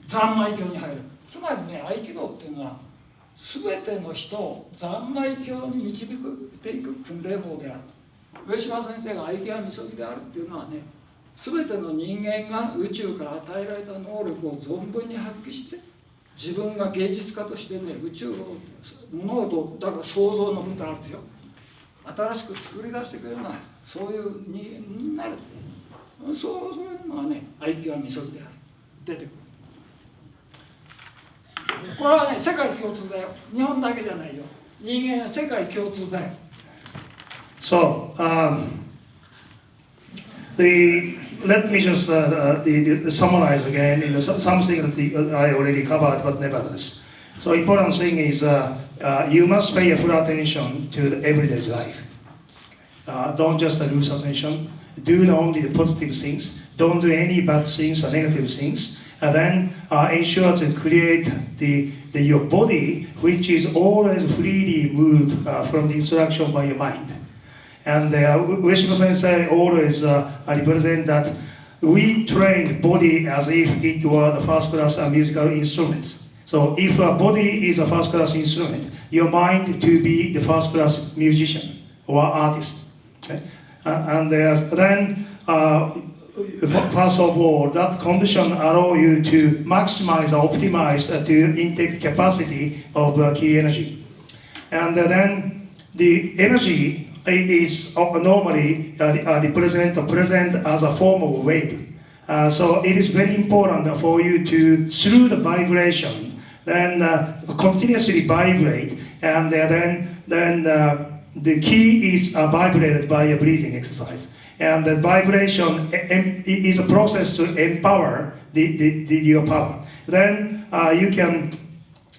三昧境に入る。つまりね、合気道っていうのは全ての人を三昧境に導いていく訓練法である。上島先生が合気はみそぎであるっていうのはね、全ての人間が宇宙から与えられた能力を存分に発揮して自分が芸術家としてね、宇宙を物事だから創造の舞台あるんですよ。新しく作り出していくようなそういう人間になる。そういうのがね、合気はみそぎである。出てくる。これはね、世界共通だよ。日本だけじゃないよ。人間は世界共通だよ。So, let me just summarize again something that I already covered, but nevertheless. So important thing is you must pay full attention to the everyday life. Don't just lose attention. Do only the positive things. Don't do any bad things or negative things. And then ensure to create your body, which is always freely moved from the instruction by your mind. And Ueshiba Sensei always represent that we train body as if it were the first class musical instruments. So if a body is a first class instrument, your mind to be the first class musician or artist. Okay? And then first of all, that condition allow you to maximize or optimize to intake capacity of key energy. And then the energy it is normally present as a form of wave. So it is very important for you to, through the vibration, then continuously vibrate, and then the key is vibrated by a breathing exercise. And the vibration is a process to empower your power. Then you can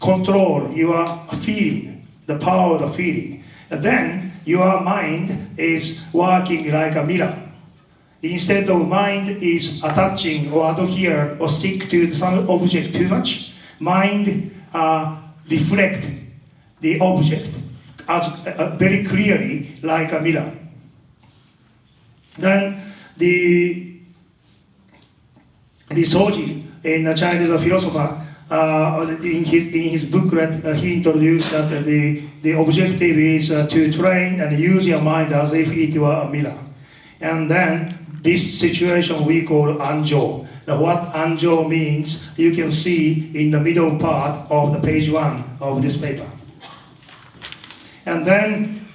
control your feeling, the power of the feeling. And then your mind is working like a mirror. Instead of mind is attaching or adhere or stick to some object too much, mind reflect the object as very clearly like a mirror. Then the Soji, in a Chinese philosopher, in his booklet, he introduced that the objective is to train and use your mind as if it were a mirror. And then this situation we call anjo. Now what anjo means, you can see in the middle part of the page 1 of this paper. And then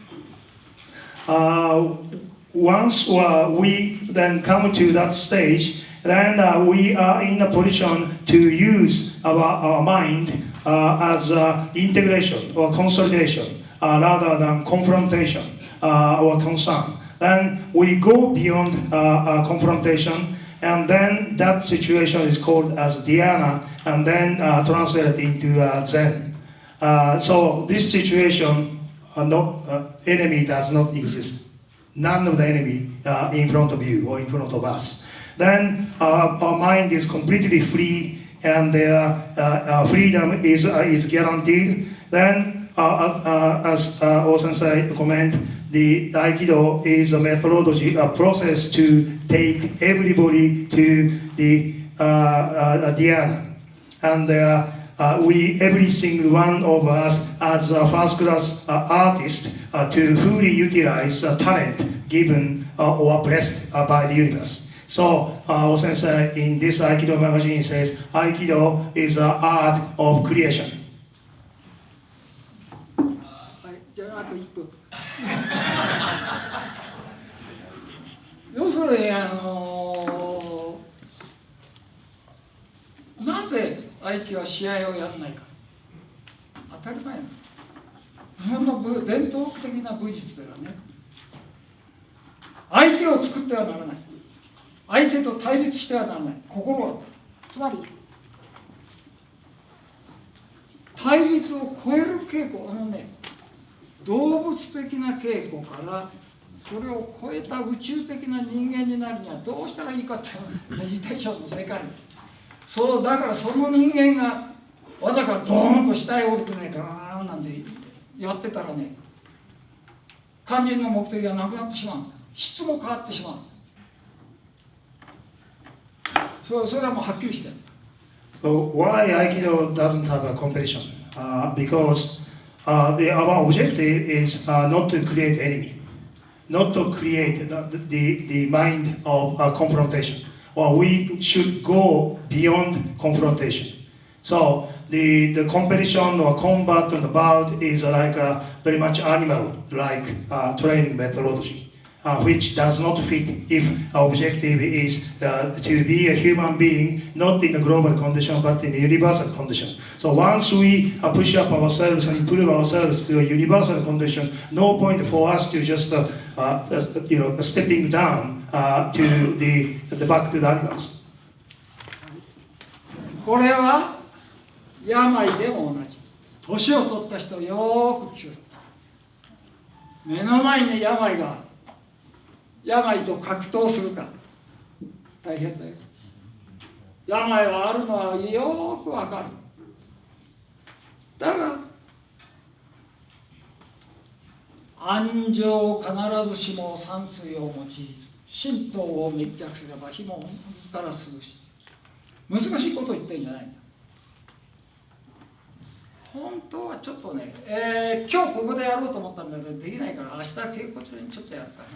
once we then come to that stage, then we are in a position to use our mind as integration or consolidation rather than confrontation or concern. Then we go beyond confrontation, and then that situation is called as dhyana, and then translated into Zen. So this situation, enemy does not exist. None of the enemy in front of you or in front of us. Then our mind is completely free, and freedom is guaranteed. Then, as O-sensei comment, the Aikido is a methodology, a process to take everybody to the dhyana. And every single one of us as a first-class artist to fully utilize talent given or blessed by the universe. So, O-sensei in this Aikido magazine says, Aikido is an art of creation. はい、じゃああと1分。要するになぜ合気は試合をやらないか。当たり前なの。日本の伝統的な武術ではね、相手を作ってはならない。相手と対立してはならない。心は。つまり対立を超える稽古、動物的な稽古からそれを超えた宇宙的な人間になるにはどうしたらいいかっていうメディテーションの世界。そうだからその人間がわざかドーンと下へ降りてね、ガーンなんてやってたらね、肝心の目的がなくなってしまう。質も変わってしまう。それはもうはっきりしてる。So why Aikido doesn't have a competition? Because our objective is not to create enemy, not to create the mind of confrontation. Or we should go beyond confrontation. So the competition or combat and the bout is like very much animal-like training methodology. Which does not fit if our objective is to be a human being, not in a global condition, but in a universal condition. So once we push up ourselves and improve ourselves to a universal condition, no point for us to just stepping down to the back to the animals. これは病でも同じ。年を取った人よーく注意。目の前に病がある。病と格闘するか大変だよ。病があるのはよくわかる。だが安情を必ずしも山水を用いず神道を滅却すれば火も水からすぐし。難しいことを言ってるんじゃないんだ。本当はちょっとね、今日ここでやろうと思ったんだけどできないから明日稽古中にちょっとやるかな。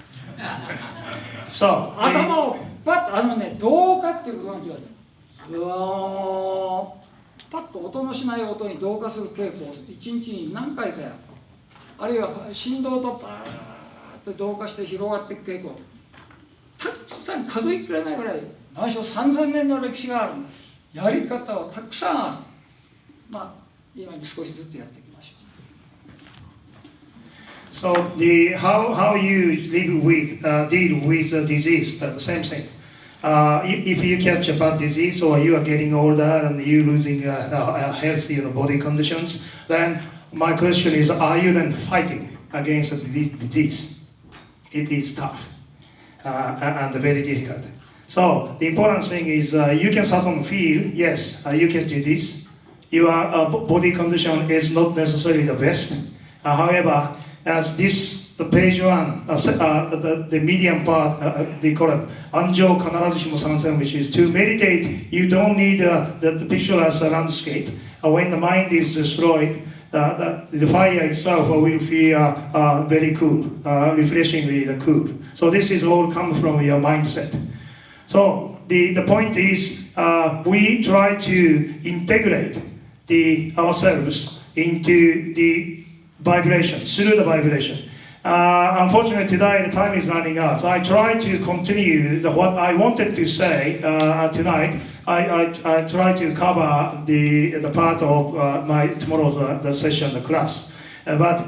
So, 頭をパッと同化っていう感じがね、パッと音のしない音に同化する稽古を一日に何回かやる。あるいは振動とパーッて同化して広がっていく傾向、たくさん数えきれないぐらい、何しろ3000年の歴史があるんだ。やり方はたくさんある。まあ今に少しずつやっていきましょう。So how you live with deal with the disease, the same thing. If you catch a bad disease or you are getting older and you losing healthy body conditions, then my question is, are you then fighting against the disease? It is tough and very difficult. So the important thing is you can certainly feel, yes, you can do this. Your body condition is not necessarily the best. However, as this, the page one, the medium part, they call it Anjo Kanarazushimo Sansen, which is to meditate, you don't need the picture as a landscape. When the mind is destroyed, the fire itself will feel very cool, refreshingly cool. So this is all come from your mindset. So the point is, we try to integrate ourselves into the vibration, through the vibration. Unfortunately, today the time is running out. So I try to continue what I wanted to say tonight. I try to cover the part of my tomorrow's the session, the class. But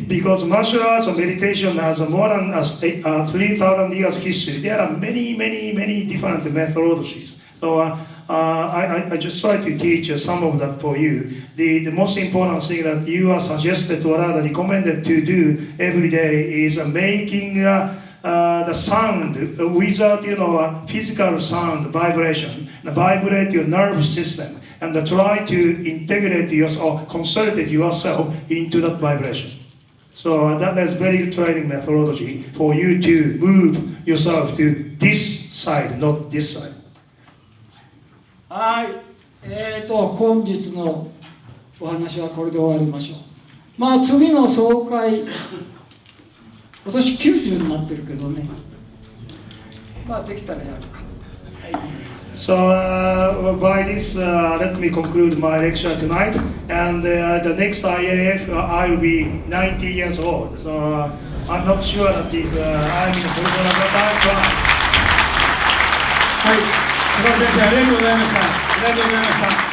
because martial arts and meditation has more than 3,000 years history, there are many different methodologies. So I just try to teach some of that for you. The most important thing that you are suggested or rather recommended to do every day is making the sound without physical sound vibration, vibrate your nervous system, and try to integrate yourself, consolidate yourself into that vibration. So that is very good training methodology for you to move yourself to this side, not this side. はい、本日のお話はこれで終わりましょう。まあ次の総会、私90になってるけどね、まあできたらやるか。はい。So by this, let me conclude my lecture tonight. And the next IAF, I will be 90 years old. So I'm not sure that if I'm in the position of that, はい。高田先生、ありがとうございました。ありがとうございました。